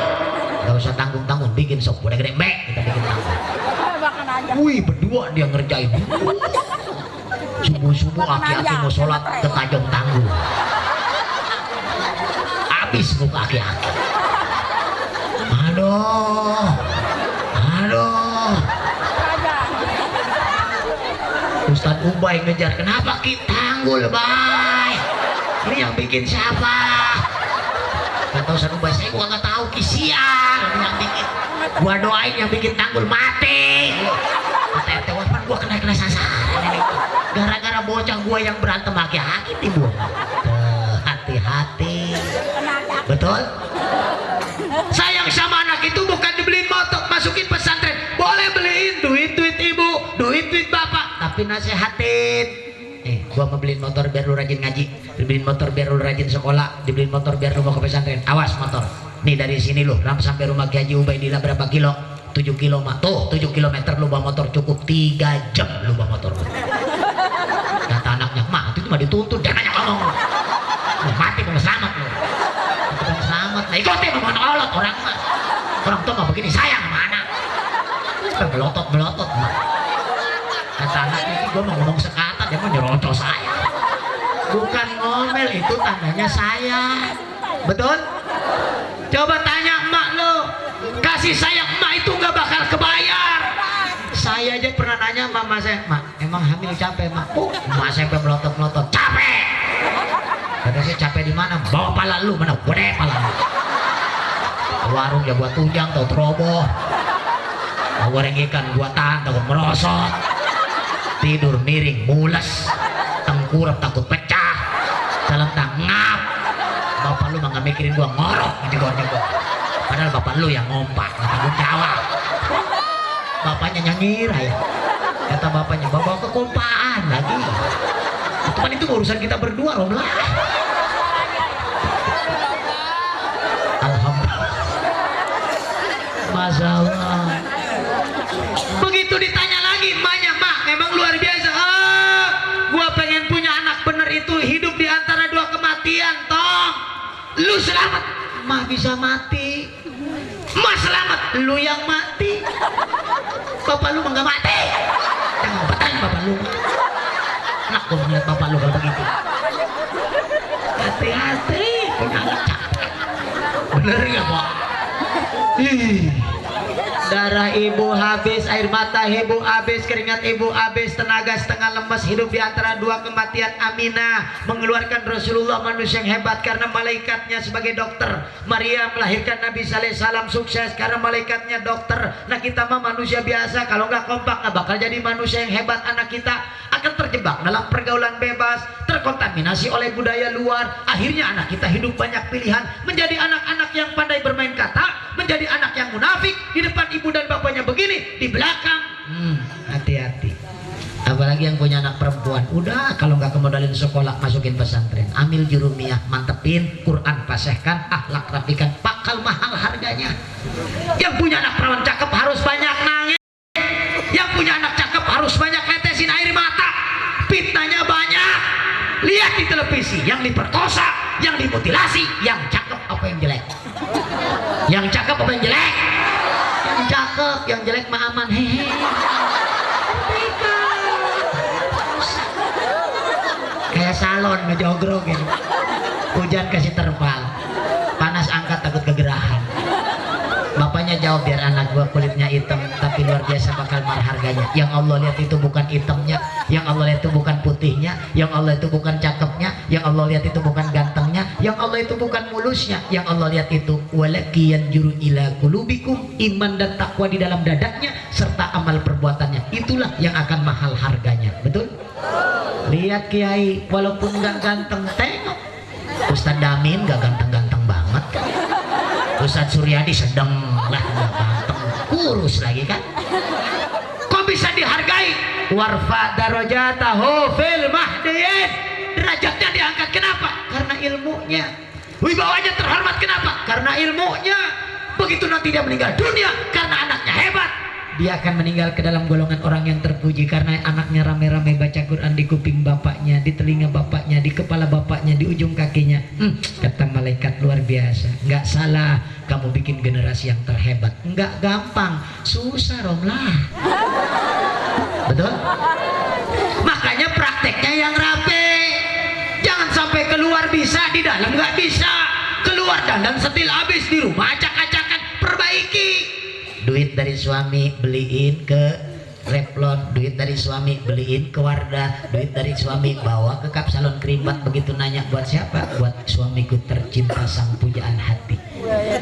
Gak usah tanggung bikin sok udah gede mbek, kita bikin tanggul. Wih berdua dia ngerjain. Subuh aki-aki mau sholat ke Tanjung Tanggul. Habis muka aki-aki. Aduh. Ustadz Ubay ngejar, kenapa kita tanggul bay? Ini yang bikin siapa? Gak tau Ustadz Ubay, saya gua gak tahu kisian yang bikin. Gua doain yang bikin tanggul mati. Kata RT Wasman gua kena sasaran ini. Gara-gara bocah gua yang berantem aki-aki timbul. Hati-hati. Betul? Sayang sama anak itu bukan dibeliin motor, masukin pesantren. Boleh beliin duit ibu, duit bapak, tapi nasehatin. Gua mau beliin motor biar lu rajin ngaji, dibeliin motor biar lu rajin sekolah, dibeliin motor biar lu mau ke pesantren. Awas motor. Nih dari sini lu sampai rumah Kiai Haji Ubaidillah berapa kilo? 7 kilo mah. Tuh 7 kilometer lu bawa motor cukup 3 jam lu bawa motor. Kata anaknya, "Mah, itu mah dituntut, jangan ngomong lu. Mau mati mau selamat lu." Bukan selamat. Nah, ikutin mau nolot orang mah. Orang tua mah begini sayang sama anak. Melotot mah. Kata anaknya, "Gua mau ngomong sekata, dia mau nyerocos saya." Bukan ngomel, itu tandanya saya. Betul? Coba tanya emak lo, kasih sayang emak itu nggak bakal kebayar. Saya aja pernah nanya mama saya, "Mak, emang hamil capek mak?" Emak saya melotot capek. Kata saya, "Capek di mana?" "Bawa pala lu, mana gede pala lu." Warung ya buat tunjang, tau teroboh. Goreng ikan gua tahan, takut merosot. Tidur miring, mules, tengkurap takut pecah, celentang ngap. Bapak lu mah gak mikirin gua, ngorok nyegor. Padahal bapak lu yang ngompak, gak tanggung jawab. Bapaknya nyangir ya. Kata bapaknya, "Bapak kekompaan lagi." Cuman itu urusan kita berdua, Romlah. Alhamdulillah. Masya Allah. Begitu ditanya lagi emaknya, "Mak, memang luar biasa." Gua pengen punya anak bener itu hidup di antara dua kematian, tong. Lu selamat, mah bisa mati. Mah selamat, lu yang mati. Bapak lu mah gak mati. Jangan bertanya bapak lu. Enak gua ngeliat bapak lu kalau begitu. Hati-hati, punya anak capek. Bener ya, Pak? Darah ibu habis, air mata ibu habis, keringat ibu habis, tenaga setengah lemes, hidup di antara dua kematian. Aminah mengeluarkan Rasulullah, manusia yang hebat karena malaikatnya sebagai dokter. Maria melahirkan Nabi Saleh Salam, sukses karena malaikatnya dokter. Nah kita mah manusia biasa, kalau nggak kompak nggak bakal jadi manusia yang hebat. Anak kita akan terjebak dalam pergaulan bebas, terkontaminasi oleh budaya luar. Akhirnya anak kita hidup banyak pilihan, menjadi anak-anak yang pandai bermain kata, menjadi anak yang munafik, di depan ibu dan bapaknya begini, di belakang. Hati-hati. Apalagi yang punya anak perempuan, udah kalau nggak kemodalin sekolah, masukin pesantren, ambil jurumiyah, mantepin, Quran pasehkan, akhlak rapikan, bakal mahal harganya. Yang punya anak perawan cakep harus banyak nangis, yang punya anak cakep harus banyak netesin air mata, fitnahnya banyak. Lihat di televisi, yang diperkosa, yang dimutilasi, yang cakep apa yang jelek? Yang cakep apa yang jelek? Yang cakep, yang jelek mah aman. Hehe. Kayak salon ngejogrok gitu. Hujan kasih terpal, panas angkat takut kegerahan. Bapaknya jawab, "Biar anak gua kulitnya hitam tapi luar biasa bakal mahal harganya. Yang Allah lihat itu bukan hitamnya, yang Allah lihat itu bukan putihnya, yang Allah itu bukan cakepnya, yang Allah lihat itu bukan gantengnya, yang Allah itu bukan mulusnya, yang Allah lihat itu walakiyan juru ila kulubikum, iman dan takwa di dalam dadanya serta amal perbuatannya. Itulah yang akan mahal harganya." Betul? Lihat kiai, walaupun gak ganteng, tengok Ustadz Damin gak ganteng-ganteng banget kan? Ustadz Suryadi sedang lah kurus lagi kan. Kok bisa dihargai? Warfa darajatahu fil mahdiyin, derajatnya diangkat. Kenapa? Karena ilmunya. Wibawanya terhormat. Kenapa? Karena ilmunya. Begitu nanti dia meninggal dunia karena anaknya hebat, dia akan meninggal ke dalam golongan orang yang terpuji karena anaknya rame-rame baca Quran di kuping bapaknya, di telinga bapaknya, di kepala bapaknya, di ujung kakinya. Kata malaikat luar biasa. Nggak salah kamu bikin generasi yang terhebat. Nggak gampang, susah Romlah. Betul? Makanya prakteknya yang rapi. Jangan sampai keluar bisa, di dalam nggak bisa. Keluar dandan setil habis, di rumah acak-acakan. Perbaiki. Duit dari suami beliin ke Revlon, duit dari suami beliin ke Wardah, duit dari suami bawa ke Kap Salon Kerimbat. Begitu nanya buat siapa? Buat suamiku tercinta, sang pujaan hati.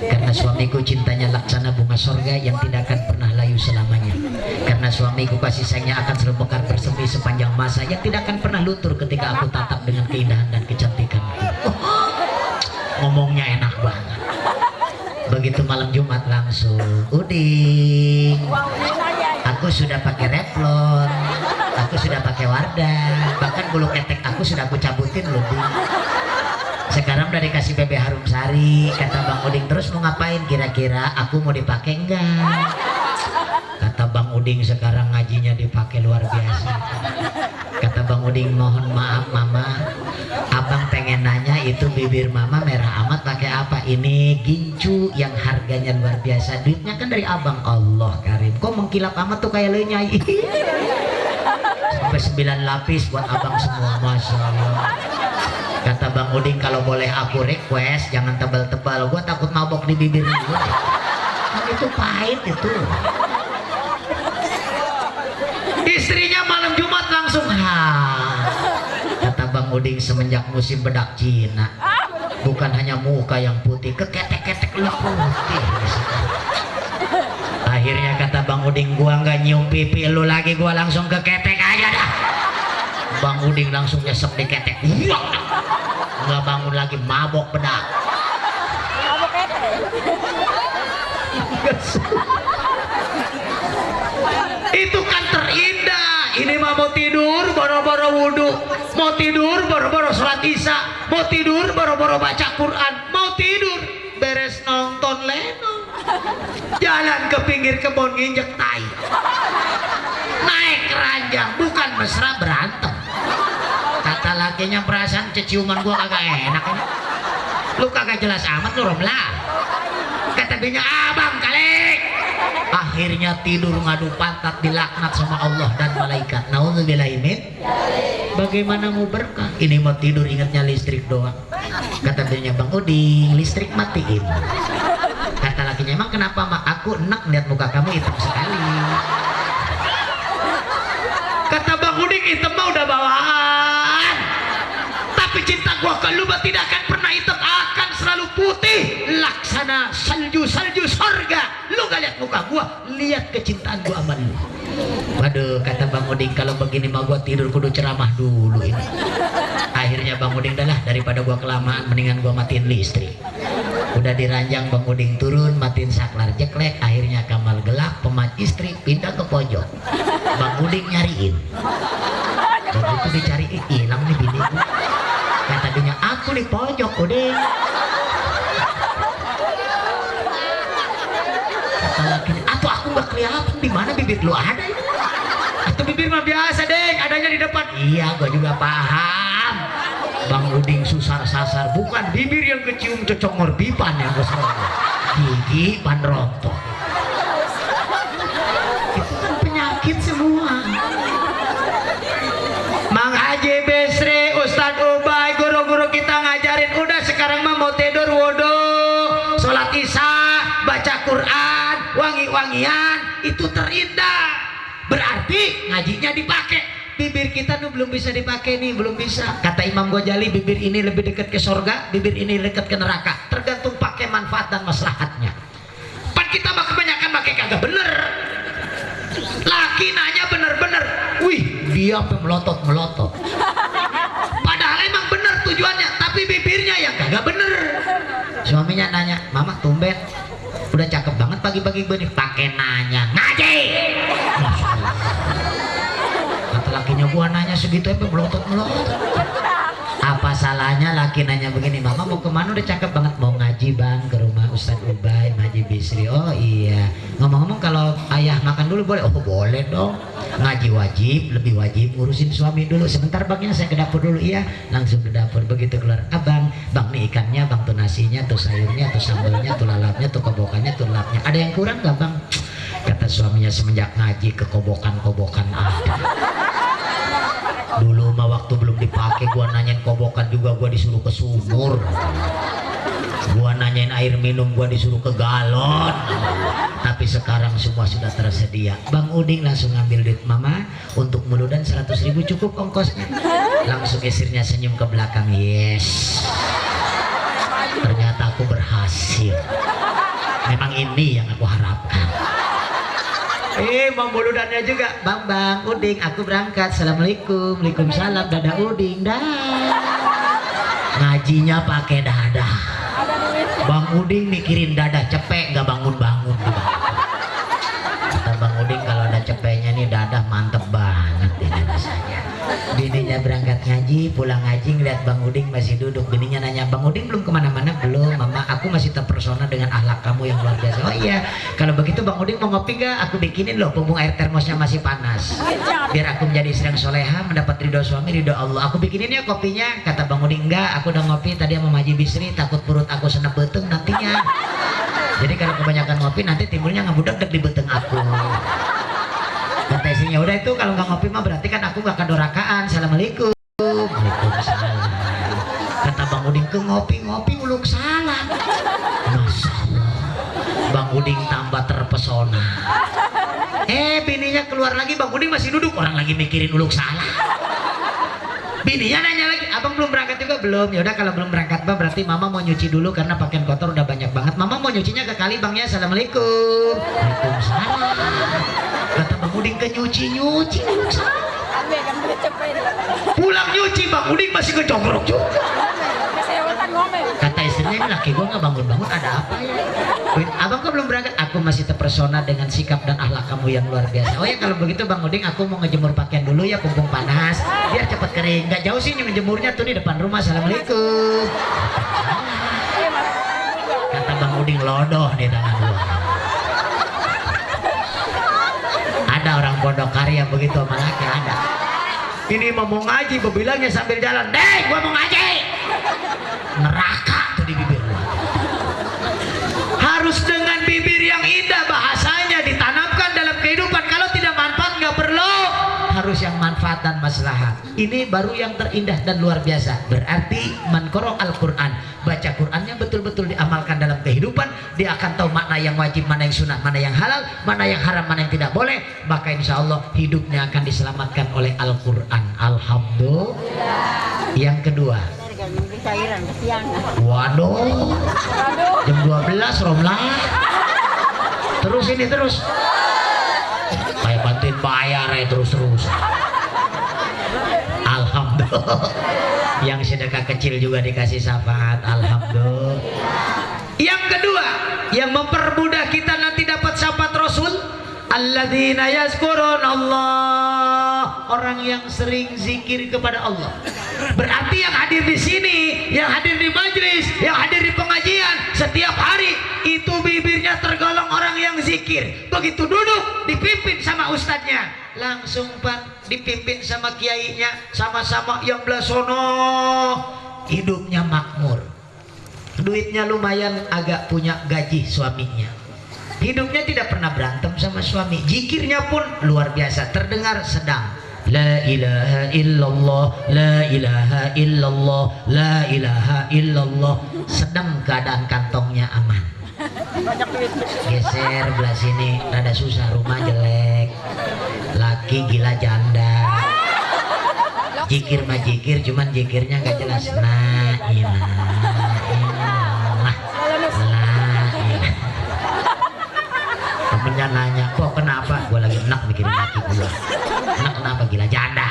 Karena suamiku cintanya laksana bunga sorga yang tidak akan pernah layu selamanya. Karena suamiku kasih sayangnya akan selalu mekar bersemi sepanjang masa, yang tidak akan pernah luntur ketika aku tatap dengan keindahan dan kecantikanku. Ngomongnya enak banget. Begitu malam Jumat langsung, Uding, aku sudah pakai Revlon, aku sudah pakai Wardah, bahkan bulu ketek aku sudah aku cabutin loh, Ding. Sekarang udah dikasih BB Harum Sari. Kata Bang Uding, terus mau ngapain kira-kira? Aku mau dipakai enggak? Kata Bang Uding, sekarang ngajinya dipakai luar biasa. Kata Bang Uding, mohon maaf Mama, Abang pengen nanya itu bibir Mama merah amat pakai apa? Ini gincu yang harganya luar biasa. Duitnya kan dari Abang. Allah karim, kok mengkilap amat tuh kayak lenyai. Sampai 9 lapis buat Abang semua, Masya Allah. Kata Bang Uding, kalau boleh aku request jangan tebal-tebal, gua takut mabok di bibir gua. Kan itu pahit itu. Istrinya malam Jumat langsung kata Bang Uding, semenjak musim bedak Cina, bukan hanya muka yang putih, keketek-ketek lu putih. Akhirnya kata Bang Uding, gua nggak nyium pipi lu lagi, gua langsung keketek aja dah. Bang Uding langsung nyesek diketek. Nggak bangun lagi, mabok bedak. Mabok ketek. Itu kan terindah. Ini mah mau tidur boro-boro wudhu, mau tidur boro-boro sholat isya, mau tidur boro-boro baca Quran, mau tidur beres nonton Lenong, jalan ke pinggir kebun nginjek tai, naik keranjang, bukan mesra berantem. Kata lakinya, perasaan ceciuman gua kagak enak ini. Lu kagak jelas amat lu Romlah. Kata bininya, abang kalik. Akhirnya tidur ngadu pantat, dilaknat sama Allah dan malaikat. Nauzubillahimin. Bagaimana mau berkah? Ini mau tidur ingatnya listrik doang. Kata bininya, Bang Uding, listrik matiin. Kata lakinya, emang kenapa mak? Aku enak lihat muka kamu hitam sekali. Kata Bang Uding, hitam mah udah bawaan, tapi cinta gua ke lu tidak akan pernah hitam, akan selalu putih laksana salju sorga. Lu gak lihat muka gua, lihat kecintaan gua sama lu. Waduh, kata Bang Uding, kalau begini mah gua tidur kudu ceramah dulu ini. Akhirnya Bang Uding, dah lah, daripada gua kelamaan mendingan gua matiin listrik. Udah diranjang, Bang Uding turun, matiin saklar jeklek. Akhirnya kamar gelap, pemat istri pindah ke pojok. Bang Uding nyariin. Begitu dicariin, hilang nih bini. Kata bininya, aku di pojok Uding. Kata lakinya, atau aku nggak kelihatan di mana bibir lu ada ini? Atau bibir mah biasa Deng, adanya di depan. Iya, gua juga paham. Bang Uding susar sasar, bukan bibir yang kecium cocok ngorbipan yang gua salah, gigi panroto. Itu kan penyakit semua. Mang Haji Besri, Ustadz Ubay, guru-guru kita ngajarin, udah sekarang mah mau tidur wudhu, sholat isya, baca Quran, wangi-wangian, itu terindah. Berarti ngajinya dipakai. Bibir kita tuh belum bisa dipakai nih, belum bisa. Kata Imam Ghazali, bibir ini lebih dekat ke sorga, bibir ini dekat ke neraka. Tergantung pakai manfaat dan maslahatnya. Pan kita mah kebanyakan pakai kagak bener. Laki nanya bener-bener, wih dia melotot-melotot. Padahal emang bener tujuannya, tapi bibirnya yang kagak bener. Suaminya nanya, mama tumben udah cakep banget pagi-pagi benih pakai nanya ngaji. Masya Allah. Kata lakinya gua nanya segitu melotot. Apa salahnya laki nanya begini, mama mau kemana udah cakep banget, mau ngaji bang ke rumah Ustadz Ubay Haji Bisri. Oh iya, ngomong-ngomong kalau ayah makan dulu boleh? Oh boleh dong, ngaji wajib, lebih wajib ngurusin suami dulu. Sebentar bang ya, saya ke dapur dulu. Iya, langsung ke dapur. Begitu keluar, abang, bang nih ikannya, bang tuh nasinya, tuh sayurnya, tuh sambalnya, tuh lalapnya, tuh kobokannya, tuh lapnya. Ada yang kurang gak bang? Kata suaminya, semenjak ngaji ke kobokan ada. Dulu mah waktu belum dipakai gua nanyain kobokan juga gua disuruh ke sumur. Gua nanyain air minum gua disuruh ke galon. Tapi sekarang semua sudah tersedia. Bang Uding langsung ngambil duit mama untuk meludan 100.000 cukup ongkosnya. Langsung istrinya senyum ke belakang. Yes. Ternyata aku berhasil. Memang ini yang aku harapkan. Bang buludannya juga, bang Uding, aku berangkat. Assalamualaikum, waalaikumsalam, dadah Uding, dah. Ngajinya pakai dadah. Bang Uding mikirin dadah cepek, nggak bangun-bangun. Kata Bang Uding kalau ada cepeknya nih dadah mantep banget ini rasanya. Bininya berangkat ngaji, pulang ngaji ngeliat Bang Uding masih duduk. Bininya nanya, Bang Uding belum kemana-mana? Belum mama, aku masih terpersona dengan akhlak kamu yang luar biasa. Oh iya, kalau begitu Bang Uding mau ngopi gak? Aku bikinin loh, mumpung air termosnya masih panas, biar aku menjadi istri yang soleha, mendapat ridho suami, ridho Allah. Aku bikinin ya kopinya. Kata Bang Uding, enggak, aku udah ngopi tadi sama Haji Bisri, takut perut aku senep beteng nantinya. Jadi kalau kebanyakan ngopi nanti timbulnya ngebudak-dek di beteng aku. Kata istrinya, udah itu kalau nggak ngopi mah berarti kan aku nggak kadorakaan. Assalamualaikum. Waalaikumsalam. Kata Bang Uding, ke ngopi-ngopi uluk salam. Masya Allah. Bang Uding tambah terpesona. Bininya keluar lagi, Bang Uding masih duduk, orang lagi mikirin uluk salam. Bininya nanya lagi, abang belum berangkat juga? Belum. Ya udah kalau belum berangkat bang, berarti mama mau nyuci dulu karena pakaian kotor udah banyak banget. Mama mau nyucinya ke kali bang ya. Assalamualaikum. Waalaikumsalam. Kata Bang Uding, ke nyuci. Pulang nyuci Bang Uding masih kecongkrok juga. Kata istrinya, ini laki gue nggak bangun-bangun, ada apa ya? Abang kok belum berangkat? Aku masih terpesona dengan sikap dan akhlak kamu yang luar biasa. Oh ya kalau begitu Bang Uding, aku mau ngejemur pakaian dulu ya, mumpung panas, biar cepat kering. Nggak jauh sih ngejemurnya tuh di depan rumah. Assalamualaikum. Kata Bang Uding, lodoh di tangan gua. Ada orang pondok karya begitu sama laki, ada. Ini mau ngaji, berbilangnya sambil jalan, deh gua mau ngaji. Neraka tuh di bibir gua. Harus dengan bibir yang indah, bahasanya ditanamkan dalam kehidupan. Kalau tidak manfaat nggak perlu. Harus yang manfaat dan maslahat. Ini baru yang terindah dan luar biasa. Berarti man qara Al-Quran, baca Qurannya betul-betul diamalkan dalam kehidupan, dia akan tahu makna yang wajib, mana yang sunnah, mana yang halal, mana yang haram, mana yang tidak boleh. Maka insya Allah hidupnya akan diselamatkan oleh Al-Quran. Alhamdulillah. Yang kedua, waduh, jam 12 Romlah. Terus ini terus kayak bantuin bayar ya, terus alhamdulillah. Yang sedekah kecil juga dikasih syafaat, alhamdulillah. Yang kedua, yang mempermudah kita nanti dapat syafaat Rasul, alladzina yazkurun Allah, orang yang sering zikir kepada Allah. Berarti yang hadir di sini, yang hadir di majelis, yang hadir di pengajian setiap hari itu bibirnya tergolong orang yang zikir. Begitu duduk dipimpin sama ustadznya, langsung dipimpin sama kiainya, sama-sama yang belasono, hidupnya makmur. Duitnya lumayan, agak punya gaji suaminya. Hidupnya tidak pernah berantem sama suami. Zikirnya pun luar biasa, terdengar sedang. La ilaha illallah, la ilaha illallah, la ilaha illallah. Sedang keadaan kantongnya aman. Geser belah sini, rada susah, rumah jelek, laki gila janda. Jikir mah jikir, cuman jikirnya gak jelas. La ilaha illallah, la ilaha. Temennya nanya, kok kenapa? Gue lagi enak mikirin laki gue. Enak kenapa? Gila janda.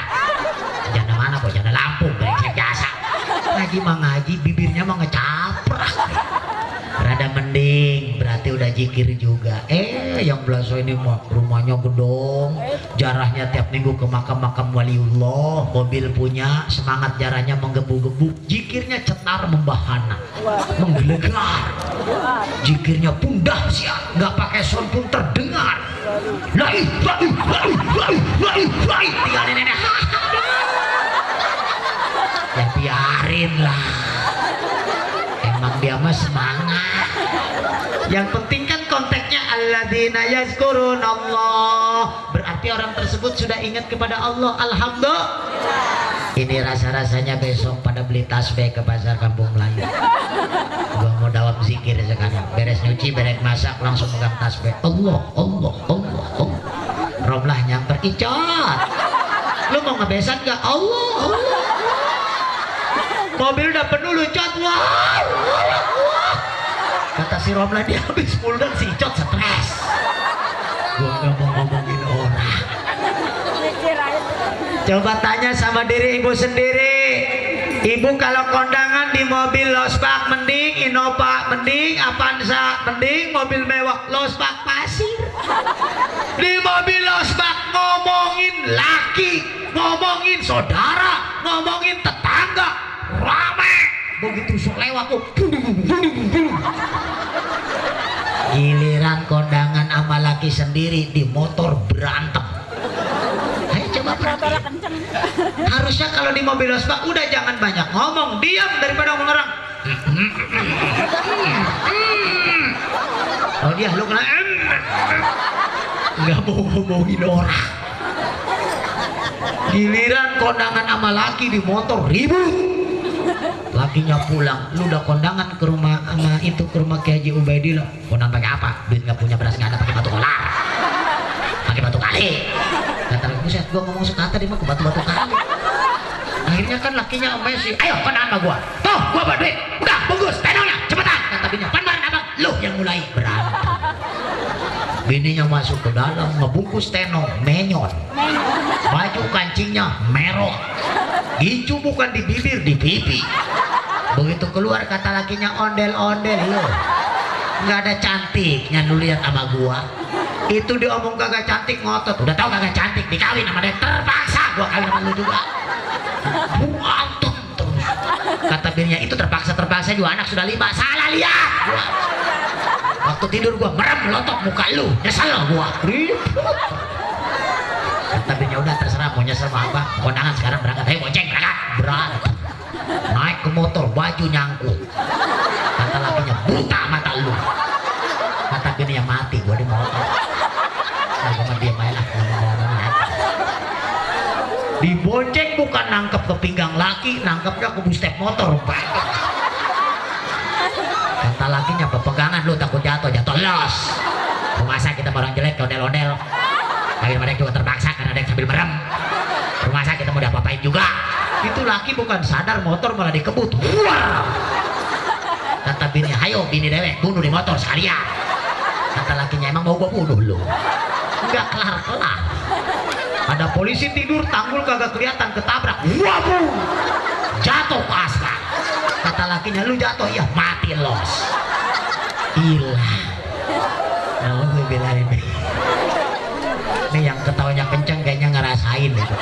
Janda mana kok? Janda Lampung, brengsek jasa. Ngaji mah ngaji, bibirnya mah ngecaprak. Rada jikir juga. Yang belaso ini mah rumahnya gedong, jarahnya tiap minggu ke makam-makam waliullah, mobil punya, semangat jarahnya menggebu-gebu, jikirnya cetar membahana, menggelegar, jikirnya pun dahsyat, nggak pakai sound pun terdengar. Tinggal nenek. Ya biarin lah, emang dia mah semangat. Yang penting kan konteksnya alladzina yazkurunallah, berarti orang tersebut sudah ingat kepada Allah. Alhamdulillah. Ini rasa-rasanya besok pada beli tasbih ke pasar Kampung Melayu. Gua mau dawam zikir sekarang, beres nyuci, beres masak, langsung pegang tasbih. Allah, Allah, Allah, Allah. Romlah nyamper, Icot, lu mau ngebesan gak? Allah, Allah. Mobil udah penuh, lu Cot. Wah, kata si Romlah, dia habis full dan si Icot stres. Gua gak mau ngomongin orang. Coba tanya sama diri ibu sendiri. Ibu kalau kondangan di mobil losbak mending, Innova mending, Avanza mending, mobil mewah losbak pasir. Di mobil losbak ngomongin laki, ngomongin saudara, ngomongin tetangga, rame. Begitu sok lewat tuh, giliran kondangan sama laki sendiri di motor berantem. Ayo coba perhatiin. Harusnya kalau di mobil losbak udah jangan banyak ngomong, diam daripada mengerang. Oh dia lu kena nggak mau ngomongin orang. Giliran kondangan sama laki di motor ribut. Lakinya pulang, lu udah kondangan ke rumah sama itu, ke rumah Ki Haji Ubaidillah. Kondangan pakai apa? Duit nggak punya, beras nggak ada, pakai batu kolar, pakai batu kali. Kata lagi, buset, gua ngomong sekata dia mah ke batu-batu kali. Akhirnya kan lakinya Messi, ayo kondangan sama gua. Tuh, gua berduit, udah bungkus, tenongnya, cepetan. Kata bininya, pan abang, lu yang mulai berantem. Bininya masuk ke dalam, ngebungkus tenong, menyon. Baju kancingnya merah. Gicu bukan di bibir, di pipi. Begitu keluar kata lakinya, ondel-ondel lu. Nggak ada cantiknya lu lihat sama gua. Itu diomong kagak cantik ngotot. Udah tahu kagak cantik, dikawin sama dia, terpaksa gua kawin sama lu juga. Buantem terus. Kata bininya, itu terpaksa juga, anak sudah 5, salah lihat gua. Waktu tidur gua merem melotot muka lu, nyesel gua. Kata bininya, udah terserah mau nyesel mau apa, kondangan sekarang berangkat, ayo bonceng berangkat. Berantem, naik ke motor, baju nyangkut. Kata lakinya, buta mata lu. Kata bininya, mati gua di motor. Nah, gua dia main lah. Dibonceng bukan nangkep ke pinggang laki, nangkepnya ke step motor. Kata lakinya, pegangan lu takut jatuh los. Rumah sakit kita orang jelek, ondel-ondel. Akhirnya mereka juga terpaksa karena ada yang sambil merem. Rumah sakit kita mau diapa-apain juga. Itu laki bukan sadar motor malah dikebut. Wah. Kata bini, ayo bini dewek bunuh di motor sekalian. Kata lakinya, emang mau gua bunuh lu? Enggak kelar-kelar. Ada polisi tidur, tanggul kagak kelihatan, ketabrak. Wabuh. Jatuh ke aspal. Kata lakinya, lu jatuh, ya mati los. Hilang. Nah, gue bilang ini. Ini yang ketawanya kenceng kayaknya ngerasain itu.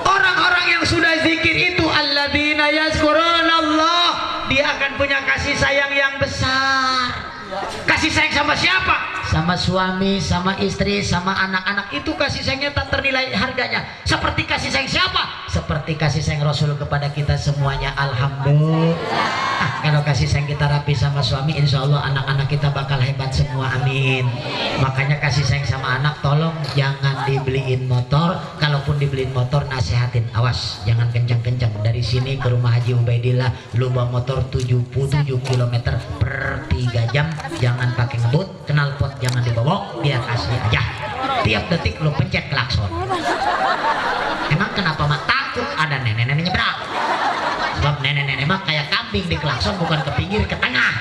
Orang-orang yang sudah zikir itu alladzina yazkurunallah, dia akan punya kasih sayang yang besar. Kasih sayang sama siapa? Sama suami, sama istri, sama anak-anak. Itu kasih sayangnya tak ternilai harganya. Seperti kasih sayang siapa? Seperti kasih sayang Rasul kepada kita semuanya. Alhamdulillah. Kalau kasih sayang kita rapi sama suami, insya Allah anak-anak kita bakal hebat semua, amin. Makanya kasih sayang sama anak, tolong jangan dibeliin motor. Kalaupun dibeliin motor, nasihatin, awas jangan kencang-kencang. Dari sini ke rumah Haji Ubaidillah lu bawa motor 77 km per 3 jam, jangan pakai ngebut, knalpot jangan dibawa, biar asli aja. Tiap detik lu pencet klakson. Emang kenapa mak? Takut ada nenek-nenek nyebrang. Sebab nenek-nenek mah kayak kambing, di klakson bukan ke pinggir, ke tengah.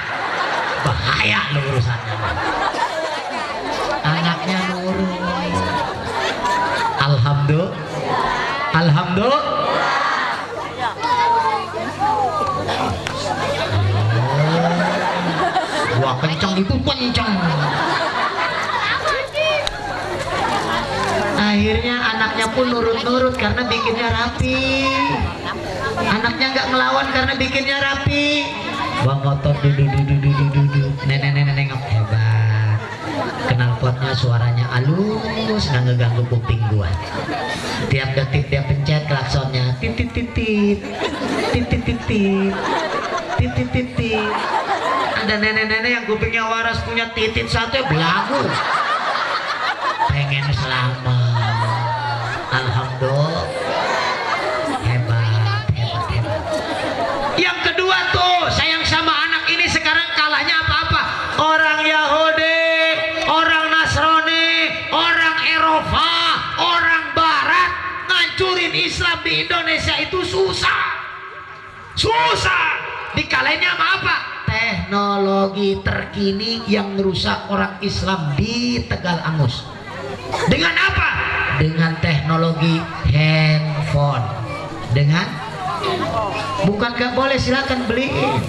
Bahaya lu urusannya. Anaknya nurut. Alhamdulillah. Alhamdulillah. itu kencang. Akhirnya anaknya pun nurut-nurut karena bikinnya rapi. Anaknya nggak ngelawan karena bikinnya rapi. Bawa motor duduk. Nenek nengok hebat. Knalpotnya suaranya halus, nggak ngeganggu kuping gua. Tiap detik dia pencet klaksonnya, titit. Ada nenek-nenek yang kupingnya waras punya titit satu belagu. Pengen selamat. Alhamdulillah. Hebat. Yang kedua tuh, sayang sama anak ini sekarang kalahnya apa-apa. Orang Yahudi, orang Nasrani, orang Eropa, orang Barat ngancurin Islam di Indonesia itu susah. Dikalahinnya sama apa? Teknologi terkini yang merusak orang Islam di Tegal Angus. Dengan apa? Dengan teknologi handphone. Dengan bukan gak boleh, silakan beliin.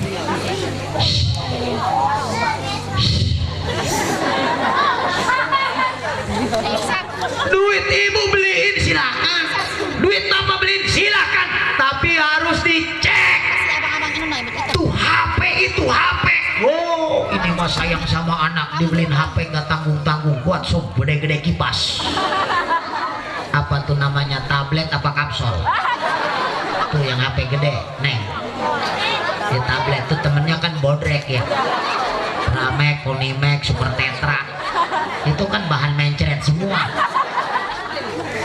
Duit ibu beliin silakan, duit bapak beliin silakan, tapi harus dicek. Itu HP. Oh, ini mah sayang sama anak, dibeliin HP nggak tanggung-tanggung, buat sob gede-gede kipas. Apa tuh namanya, tablet apa kapsul? Tuh yang HP gede, neng. Di tablet tuh temennya kan bodrek ya. Pramek, Ponimek, Super Tetra. Itu kan bahan mencret semua.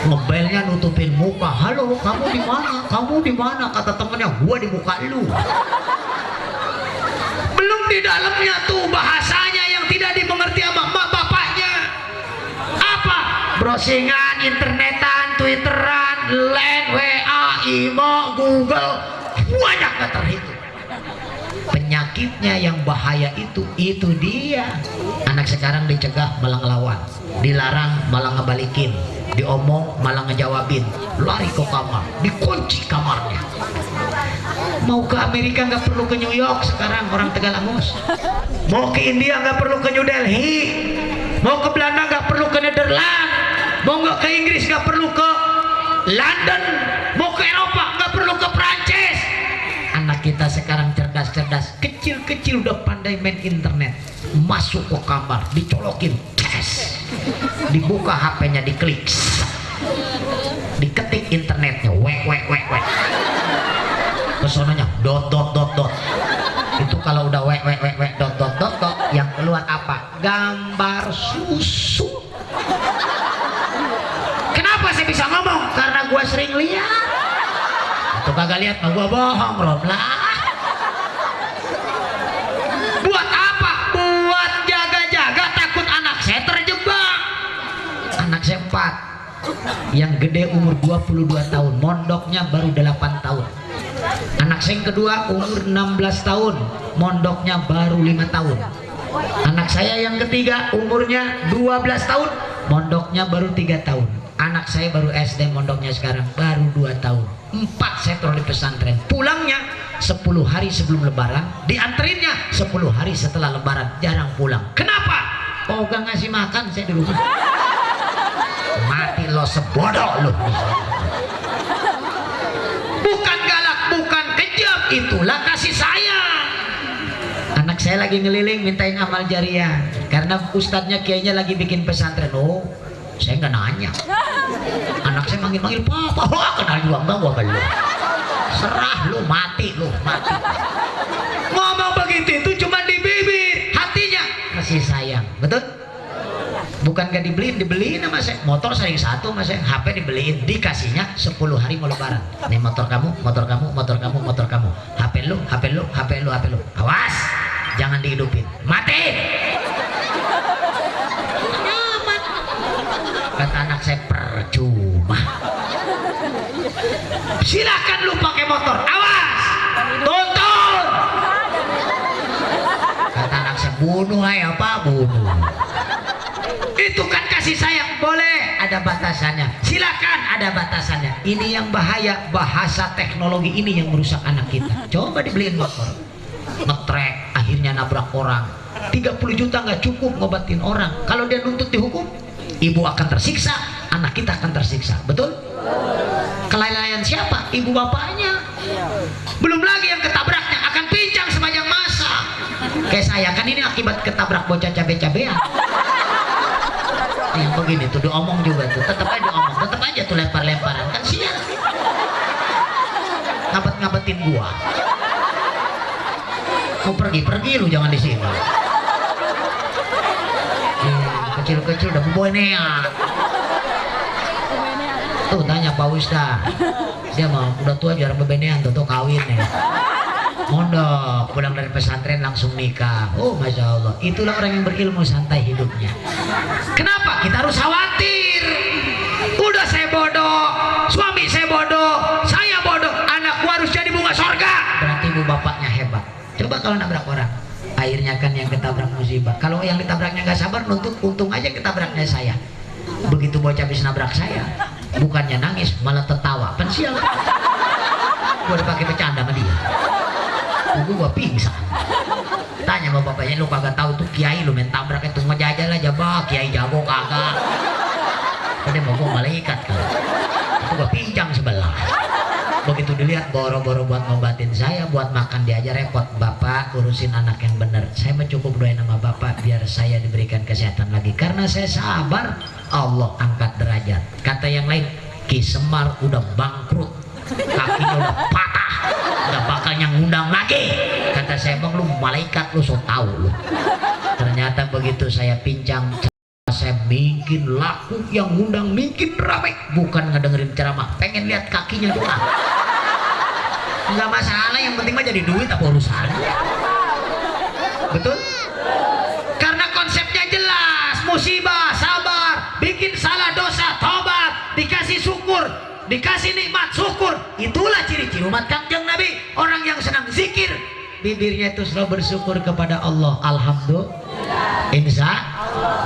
Ngebelnya nutupin muka. Halo, kamu di mana? Kamu di mana? Kata temennya, gua di muka lu. Belum di dalamnya tuh bahasanya yang tidak dimengerti sama emak bapaknya. Apa? Browsingan, internetan, twitteran, LAN, WA, IMO, Google, banyak gak terhitung. Penyakitnya yang bahaya itu dia. Anak sekarang dicegah malah ngelawan, dilarang malah ngebalikin, diomong malah ngejawabin, lari ke kamar, dikunci kamarnya. Mau ke Amerika nggak perlu ke New York sekarang orang Tegal Angus. Mau ke India nggak perlu ke New Delhi. Mau ke Belanda nggak perlu ke Nederland. Mau nggak ke Inggris nggak perlu ke London. Mau ke Eropa nggak perlu ke Prancis. Anak kita sekarang cerdas-cerdas, kecil-kecil udah pandai main internet. Masuk ke kamar, dicolokin, tes. Dibuka HP-nya, diklik, diketik internetnya, wek. Pesonanya dot. Itu kalau udah wek dot, yang keluar apa? Gambar susu. Kenapa saya bisa ngomong? Karena gua sering lihat. Itu kagak lihat mah gua bohong, Rom lah. Buat apa? Buat jaga-jaga, takut anak saya terjebak. Anak saya 4. Yang gede umur 22 tahun, mondoknya baru 8 tahun. Anak saya yang kedua umur 16 tahun, mondoknya baru 5 tahun. Anak saya yang ketiga umurnya 12 tahun, mondoknya baru 3 tahun. Anak saya baru SD, mondoknya sekarang baru 2 tahun. 4 saya taruh di pesantren. Pulangnya 10 hari sebelum lebaran, dianterinnya 10 hari setelah lebaran, jarang pulang. Kenapa? Oh, gak ngasih makan saya di rumah. Mati lo sebodoh lo. Bukan galak, bukan kejam, itulah kasih sayang. Anak saya lagi ngeliling mintain amal jariah karena ustadznya kiainya lagi bikin pesantren. Oh, saya nggak nanya. Anak saya manggil-manggil papa. Wah, kenal juga enggak gua belum. Serah lu, mati lu, mati. Ngomong begitu itu cuma di bibir, hatinya kasih sayang, betul? Bukan gak dibeliin sama saya. Motor sering satu mas saya, HP dibeliin, dikasihnya 10 hari mau lebaran. Nih motor kamu. HP lu. Awas, jangan dihidupin, mati. Kata anak saya, percuma. Silakan lu pakai motor, awas, tuntun. Kata anak saya, bunuh aja apa bunuh. Itu kan kasih sayang, boleh ada batasannya, silakan ada batasannya. Ini yang bahaya, bahasa teknologi ini yang merusak anak kita. Coba dibeliin motor, ngetrek, akhirnya nabrak orang, 30 juta nggak cukup ngobatin orang. Kalau dia nuntut dihukum, ibu akan tersiksa, anak kita akan tersiksa. Betul? Kelalaian siapa? Ibu bapaknya. Belum lagi yang ketabraknya akan pincang sepanjang masa. Kayak saya kan ini akibat ketabrak bocah cabe-cabean. Yang begini tuh diomong juga tuh, tetap aja diomong, tetap aja tuh lempar-lemparan, kan sial. Ngabet-ngabetin gua. Mau pergi lu, jangan di sini. Kecil-kecil udah bebenea. Tuh tanya Pak Ustaz, dia mau udah tua jarang bebenean, tuh kawin ya. Mondok, pulang dari pesantren langsung nikah. Oh masya Allah, itulah orang yang berilmu, santai hidupnya. Kenapa kita harus khawatir? Udah saya bodoh, suami saya bodoh, saya bodoh, anakku harus jadi bunga sorga. Berarti ibu bapaknya hebat. Coba kalau nabrak orang, akhirnya kan yang ketabrak musibah. Kalau yang ditabraknya nggak sabar, nuntut untung aja ketabraknya saya. Begitu bocah habis nabrak saya, bukannya nangis malah tertawa. Pensial. Gua udah pakai bercanda sama dia. Gua pingsan. Tanya sama bapaknya, lu kagak tahu tuh kiai lu main tabrak itu ngejajal aja bah, kiai jago kagak. Dia mau gua malaikat kan. Itu gua pincang sebelah. Begitu dilihat boro-boro buat ngobatin saya, buat makan dia aja repot. Bapak urusin anak yang bener. Saya mah cukup doain sama bapak biar saya diberikan kesehatan lagi. Karena saya sabar, Allah angkat derajat. Kata yang lain, Ki Semar udah bangkrut, kakinya udah patah, udah bakal yang ngundang lagi. Kata saya, bang lu malaikat lu, so tau lu. Ternyata begitu saya pincang, saya bikin laku, yang ngundang bikin rame. Bukan ngedengerin ceramah, pengen lihat kakinya doang. Nggak masalah, yang penting mah jadi duit apa urusannya. Betul? Karena konsepnya jelas, musibah sabar, bikin salah dosa tobat, dikasih syukur, dikasih nikmat syukur. Itulah ciri-ciri umat Kangjeng Nabi, orang yang senang zikir, bibirnya itu selalu bersyukur kepada Allah. Alhamdulillah. Insya.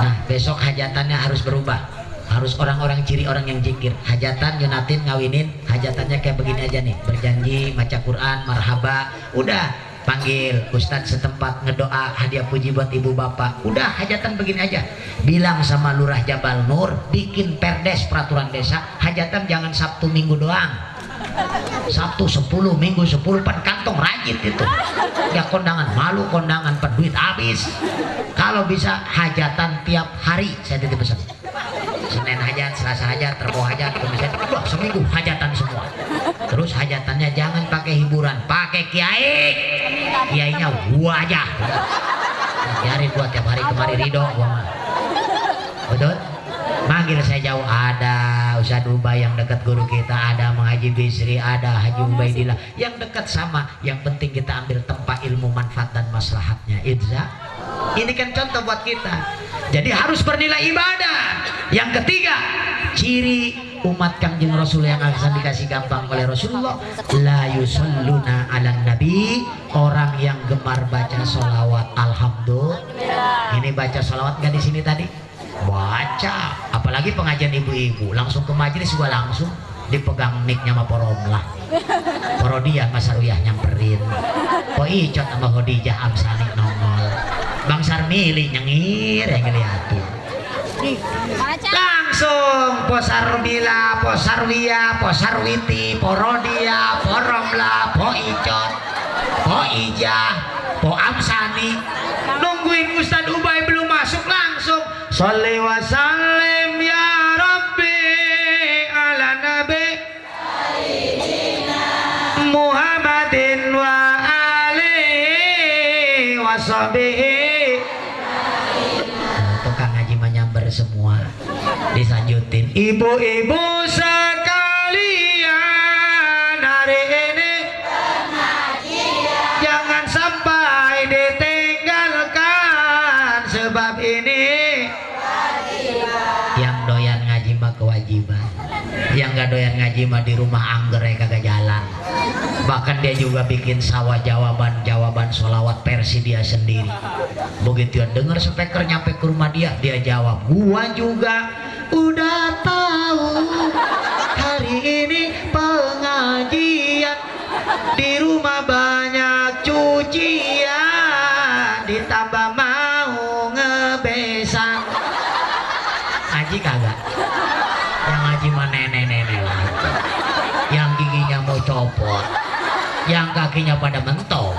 Nah besok hajatannya harus berubah, harus orang-orang ciri orang yang zikir. Hajatan nyunatin ngawinin, hajatannya kayak begini aja nih, berjanji baca Quran, marhaba, udah panggil ustadz setempat ngedoa hadiah puji buat ibu bapak, udah hajatan begini aja. Bilang sama lurah Jabal Nur bikin perdes peraturan desa, hajatan jangan Sabtu Minggu doang, Sabtu 10, Minggu 10, pan kantong rajin itu ya. Kondangan malu, kondangan peduit habis. Kalau bisa hajatan tiap hari, saya titip pesan. Senin hajat, Selasa hajat, Rabu hajat, Kamis hajat, wah seminggu hajatan semua. Terus hajatannya jangan pakai hiburan, pakai kiai. Kiainya gua aja. Biarin gua tiap hari kemari ridho gua mah. Betul? Manggil saya jauh, ada Ustadz Ubay yang dekat guru kita, ada Mang Haji Bisri, ada Haji Ubaidillah yang dekat sama. Yang penting kita ambil tempat ilmu manfaat dan maslahatnya. Idza. Ini kan contoh buat kita. Jadi harus bernilai ibadah. Yang ketiga, ciri umat Kangjeng Rasul yang akan dikasih gampang oleh Rasulullah, la yusalluna ala nabi, orang yang gemar baca sholawat. Alhamdulillah. Ini baca sholawat nggak di sini tadi? Baca. Apalagi pengajian ibu-ibu, langsung ke majelis gua langsung dipegang mic-nya sama Poromlah, Porodiah Mas Sarwiyah nyamperin, Po Icot sama Hodijah Amsani nongol, Bang Sarmili nyengir yang ngeliatin. Langsung Po Sarmila, Po Sarwiyah, Po Sarwiti, Porodiah, Poromlah, Po Icot, Po Ijah, Po Amsani nungguin Ustadz Ubay belum masuk, langsung sholli wa sallim ya Rabbi ala nabi Muhammadin wa alihi wa sahbihi. Tukang ngaji menyambar semua, disanjutin. Ibu-ibu sekalian, hari ini jangan sampai ditinggalkan, sebab ini yang doyan ngaji mah kewajiban, yang gak doyan ngaji mah di rumah angger ya kagak jalan. Bahkan dia juga bikin sawah jawaban sholawat versi dia sendiri. Begitu dia denger speaker nyampe ke rumah dia, dia jawab, gua juga udah tahu hari ini pengajian, di rumah banyak cucian, ditambah Yang ngaji mah nenek-nenek lagi. Yang giginya mau copot, yang kakinya pada mentok.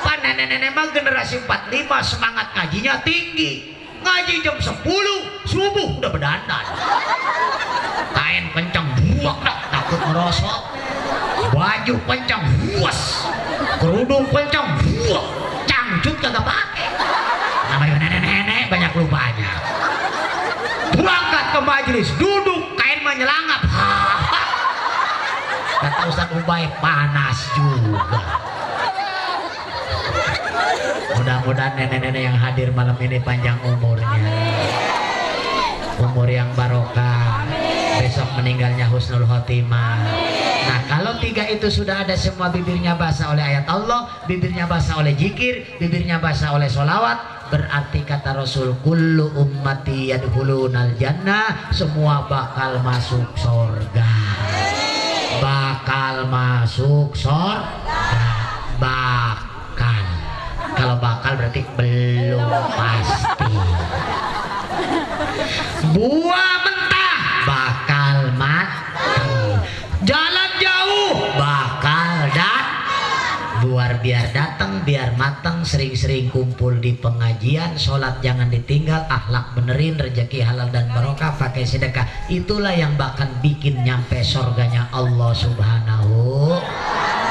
Pak nenek-nenek mah generasi 45 semangat ngajinya tinggi. Ngaji jam 10 subuh udah berdandan. Kain kencang buak dah, takut merosot. Baju kencang buas, kerudung kencang buak, cangcut kagak pakai. Namanya nenek-nenek banyak lupanya. Berangkat ke majelis, duduk kain menyelangap. Kata Ustaz Ubay panas juga. Mudah-mudahan nenek-nenek yang hadir malam ini panjang umurnya, umur yang barokah, besok meninggalnya husnul khotimah. Nah kalau 3 itu sudah ada semua, bibirnya basah oleh ayat Allah, bibirnya basah oleh zikir, bibirnya basah oleh sholawat, berarti kata Rasul kullu ummati yadkhulunal jannah, semua bakal masuk surga. Bakal masuk surga. Bakal. Kalau bakal berarti belum pasti. Buah mentah bakal mati. Jalan jauh bakal luar biar datang biar matang, sering-sering kumpul di pengajian, sholat jangan ditinggal, akhlak benerin, rezeki halal dan barokah, pakai sedekah. Itulah yang bakal bikin nyampe surganya Allah Subhanahu.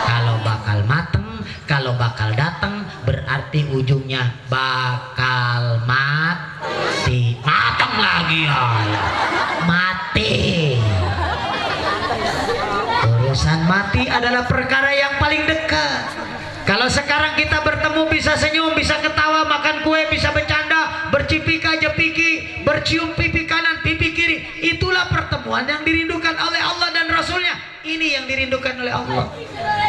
Kalau bakal mateng, kalau bakal datang, berarti ujungnya bakal mati. Mateng lagi ya, mati. Urusan mati adalah perkara yang paling dekat. Kalau sekarang kita bertemu bisa senyum, bisa ketawa, makan kue, bisa bercanda, bercipika jepiki, bercium pipi kanan, pipi kiri. Itulah pertemuan yang dirindukan oleh Allah dan Rasulnya. Ini yang dirindukan oleh Allah.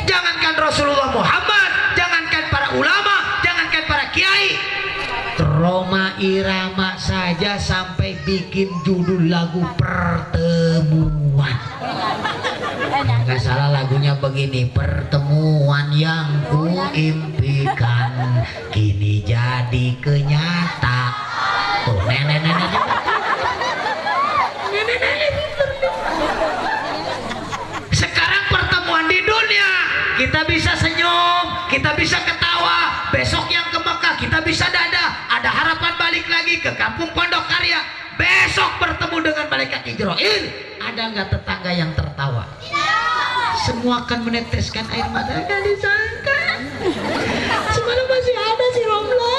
Jangankan Rasulullah Muhammad, jangankan para ulama, jangankan para kiai, Roma Irama saja sampai bikin judul lagu pertemuan. Nggak salah lagunya begini, pertemuan yang kuimpikan kini jadi kenyata. Oh nenek-nenek juga. Nenek-nenek. Sekarang pertemuan di dunia, kita bisa senyum, kita bisa ketawa. Besok yang ke Mekah kita bisa dada, ada harapan balik lagi ke kampung Pondok Karya. Besok bertemu dengan malaikat Jibril, ada nggak tetangga yang tertawa? Semua akan meneteskan air mata. Gak disangka semalam masih ada si Romlo.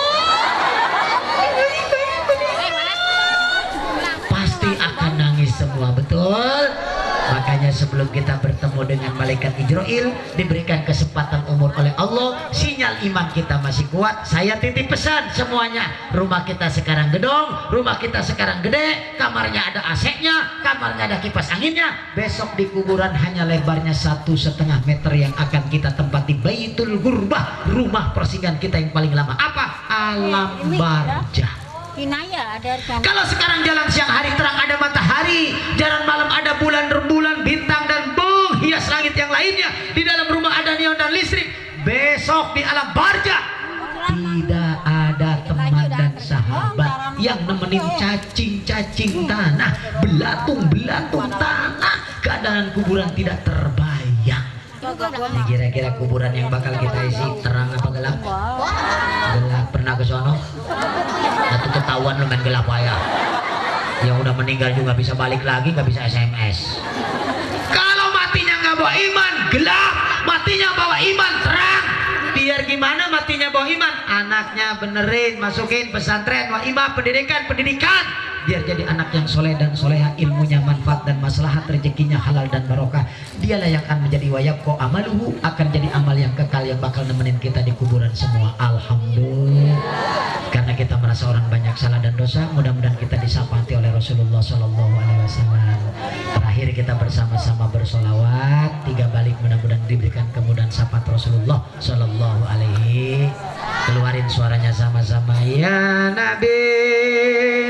Pasti akan nangis semua, betul. Makanya sebelum kita bertemu dengan malaikat Jibril, diberikan kesempatan umur oleh Allah, sinyal iman kita masih kuat. Saya titip pesan semuanya, rumah kita sekarang gedong, rumah kita sekarang gede, kamarnya ada AC-nya, kamarnya ada kipas anginnya. Besok di kuburan hanya lebarnya 1,5 meter yang akan kita tempati Baitul Gurbah, rumah persinggahan kita yang paling lama. Apa? Alam Barjah. Kalau sekarang jalan siang hari terang ada matahari, jalan malam ada bulan, rembulan, bintang dan menghias langit yang lainnya. Di dalam rumah ada neon dan listrik. Besok di alam barjah tidak ada teman dan sahabat yang nemenin cacing-cacing tanah, belatung-belatung tanah. Keadaan kuburan tidak terbayang. Ini kira-kira kuburan yang bakal kita isi terang apa gelap? Gelap. Pernah ke sono? Atau ketahuan lu main gelap ya? Yang udah meninggal juga bisa balik lagi, nggak bisa SMS. Kalau matinya nggak bawa iman, gelap. Matinya bawa iman, terang. Biar gimana matinya bawa iman? Anaknya benerin, masukin pesantren, wa imam, pendidikan. Biar jadi anak yang soleh dan soleha, ilmunya manfaat dan maslahat, rezekinya halal dan barokah. Dialah yang akan menjadi wayabko amaluhu, akan jadi amal yang kekal yang bakal nemenin kita di kuburan semua. Alhamdulillah. Karena kita merasa orang banyak salah dan dosa, mudah-mudahan kita disapati oleh Rasulullah SAW. Terakhir kita bersama-sama bersolawat 3 balik, mudah-mudahan diberikan kemudahan syafaat Rasulullah SAW. Keluarin suaranya sama-sama. Ya Nabi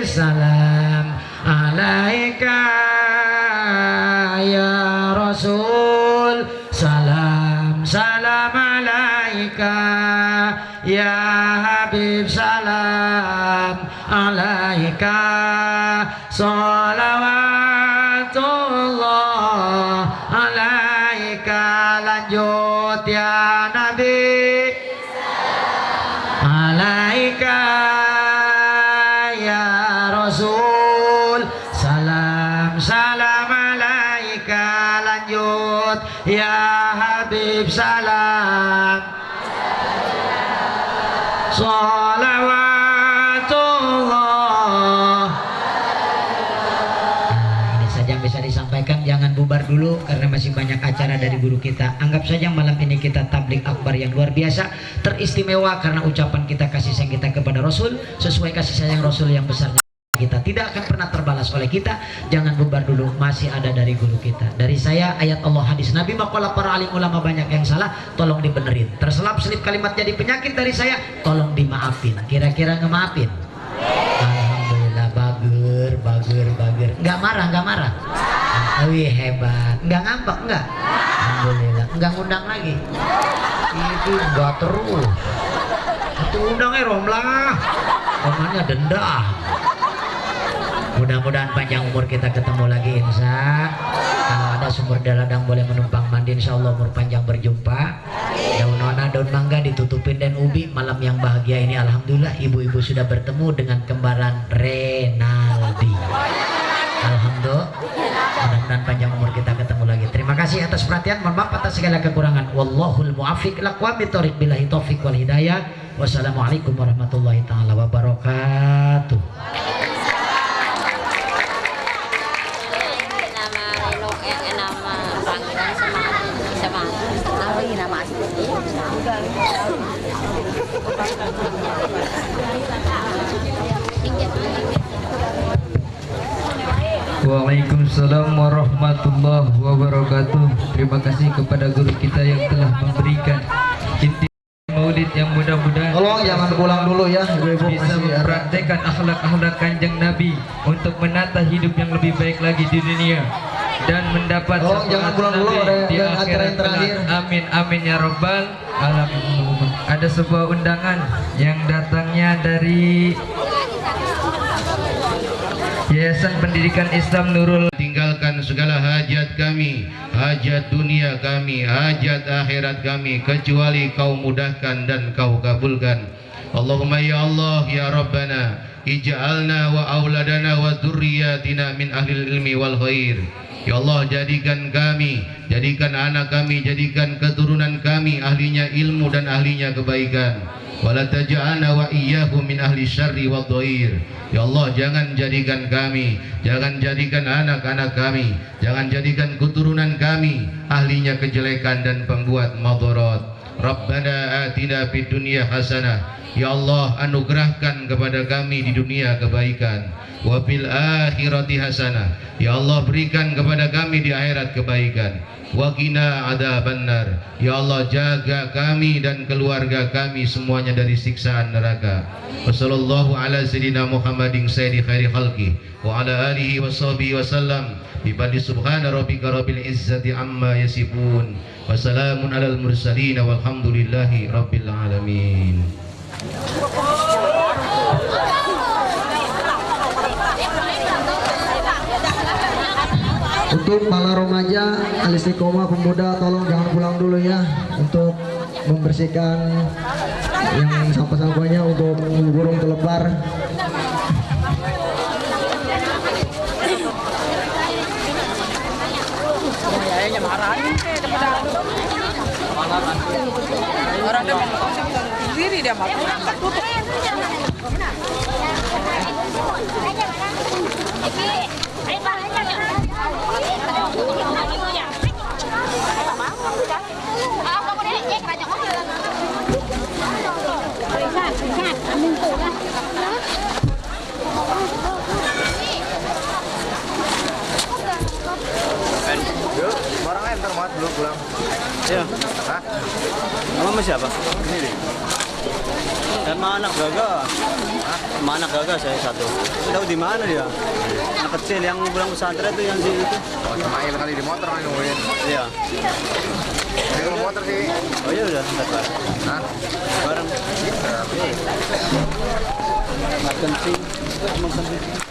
salam alaika, ya Rasul salam salam alaika, ya Habib salam alaika, salawatullah salam alaika lanjut ya Habib salam salawatullah. Ini saja yang bisa disampaikan, jangan bubar dulu karena masih banyak acara dari guru kita. Anggap saja malam ini kita tablik akbar yang luar biasa, teristimewa karena ucapan kita kasih sayang kita kepada Rasul sesuai kasih sayang Rasul yang besarnya. Kita tidak akan pernah terbalas oleh kita. Jangan bubar dulu, masih ada dari guru kita. Dari saya ayat Allah hadis Nabi, makalah para alim ulama banyak yang salah, tolong dibenerin. Terselap selip kalimat jadi penyakit dari saya, tolong dimaafin. Kira-kira ngemaafin? Alhamdulillah, bager. Nggak marah. Wih hebat. Nggak ngambek nggak? Alhamdulillah. Nggak ngundang lagi. Itu nggak terus. Itu undangnya Romlah. Romanya denda. Mudah-mudahan panjang umur kita ketemu lagi insya. Kalau ada sumur daladang boleh menumpang mandi, insya Allah umur panjang berjumpa. Daun nona, daun mangga ditutupin dan ubi. Malam yang bahagia ini alhamdulillah ibu-ibu sudah bertemu dengan kembaran Renaldi. Alhamdulillah. Mudah-mudahan panjang umur kita ketemu lagi. Terima kasih atas perhatian. Mohon maaf atas segala kekurangan. Wallahul muwaffiq lakum bithoriq billahi taufiq wal hidayah. Wassalamualaikum warahmatullahi taala wabarakatuh. Waalaikumsalam warahmatullahi wabarakatuh. Terima kasih kepada guru kita yang telah memberikan inti maulid yang mudah-mudahan tolong jangan pulang dulu ya ibu-ibu, bisa mempraktekkan akhlak-akhlak kanjeng Nabi untuk menata hidup yang lebih baik lagi di dunia dan mendapat jangan pulang dulu, di akhirat terakhir. Amin amin ya rabbal alamin. Ada sebuah undangan yang datangnya dari Yayasan Pendidikan Islam Nurul. Tinggalkan segala hajat kami, hajat dunia kami, hajat akhirat kami, kecuali kau mudahkan dan kau kabulkan. Allahumma ya Allah ya Rabbana, ij'alna wa auladana wa dzurriyyatina min ahlil ilmi wal khair. Ya Allah, jadikan kami, jadikan anak kami, jadikan keturunan kami ahlinya ilmu dan ahlinya kebaikan. Wala taj'alna wa iyyahum min ahli syarri wad dhair. Ya Allah, jangan jadikan kami, jangan jadikan anak-anak kami, jangan jadikan keturunan kami ahlinya kejelekan dan pembuat madarat. Rabbana atina fid dunya hasanah. Ya Allah, anugerahkan kepada kami di dunia kebaikan. Wa fil akhirati hasanah. Ya Allah, berikan kepada kami di akhirat kebaikan. Wa qina adzabannar. Ya Allah, jaga kami dan keluarga kami semuanya dari siksaan neraka. Wassallallahu ala sayyidina Muhammadin sayyidi khairi khalqi wa ala alihi washabihi wasallam. Bifadli subhana rabbika rabbil izzati amma yasifun. Wassalamun alal mursalin walhamdulillahi rabbil alamin. Untuk para remaja Al-Istiqomah pemuda, tolong jangan pulang dulu ya, untuk membersihkan yang sampah-sampahnya untuk burung telepar. Orang dia sendiri dia mau tutup. Orangnya ntar mat belum pulang. Iya. Hah? Nama siapa? Ini deh. Sama anak gagal. Sama anak gagal saya satu. Tahu di mana dia? Anak kecil yang pulang pesantren itu yang di itu. Oh, Ismail kali di motor kali nungguin. Iya. Saya kalau motor sih. Oh iya udah sebentar. Hah? Bareng. Gitu. Makan sih. Makan sih.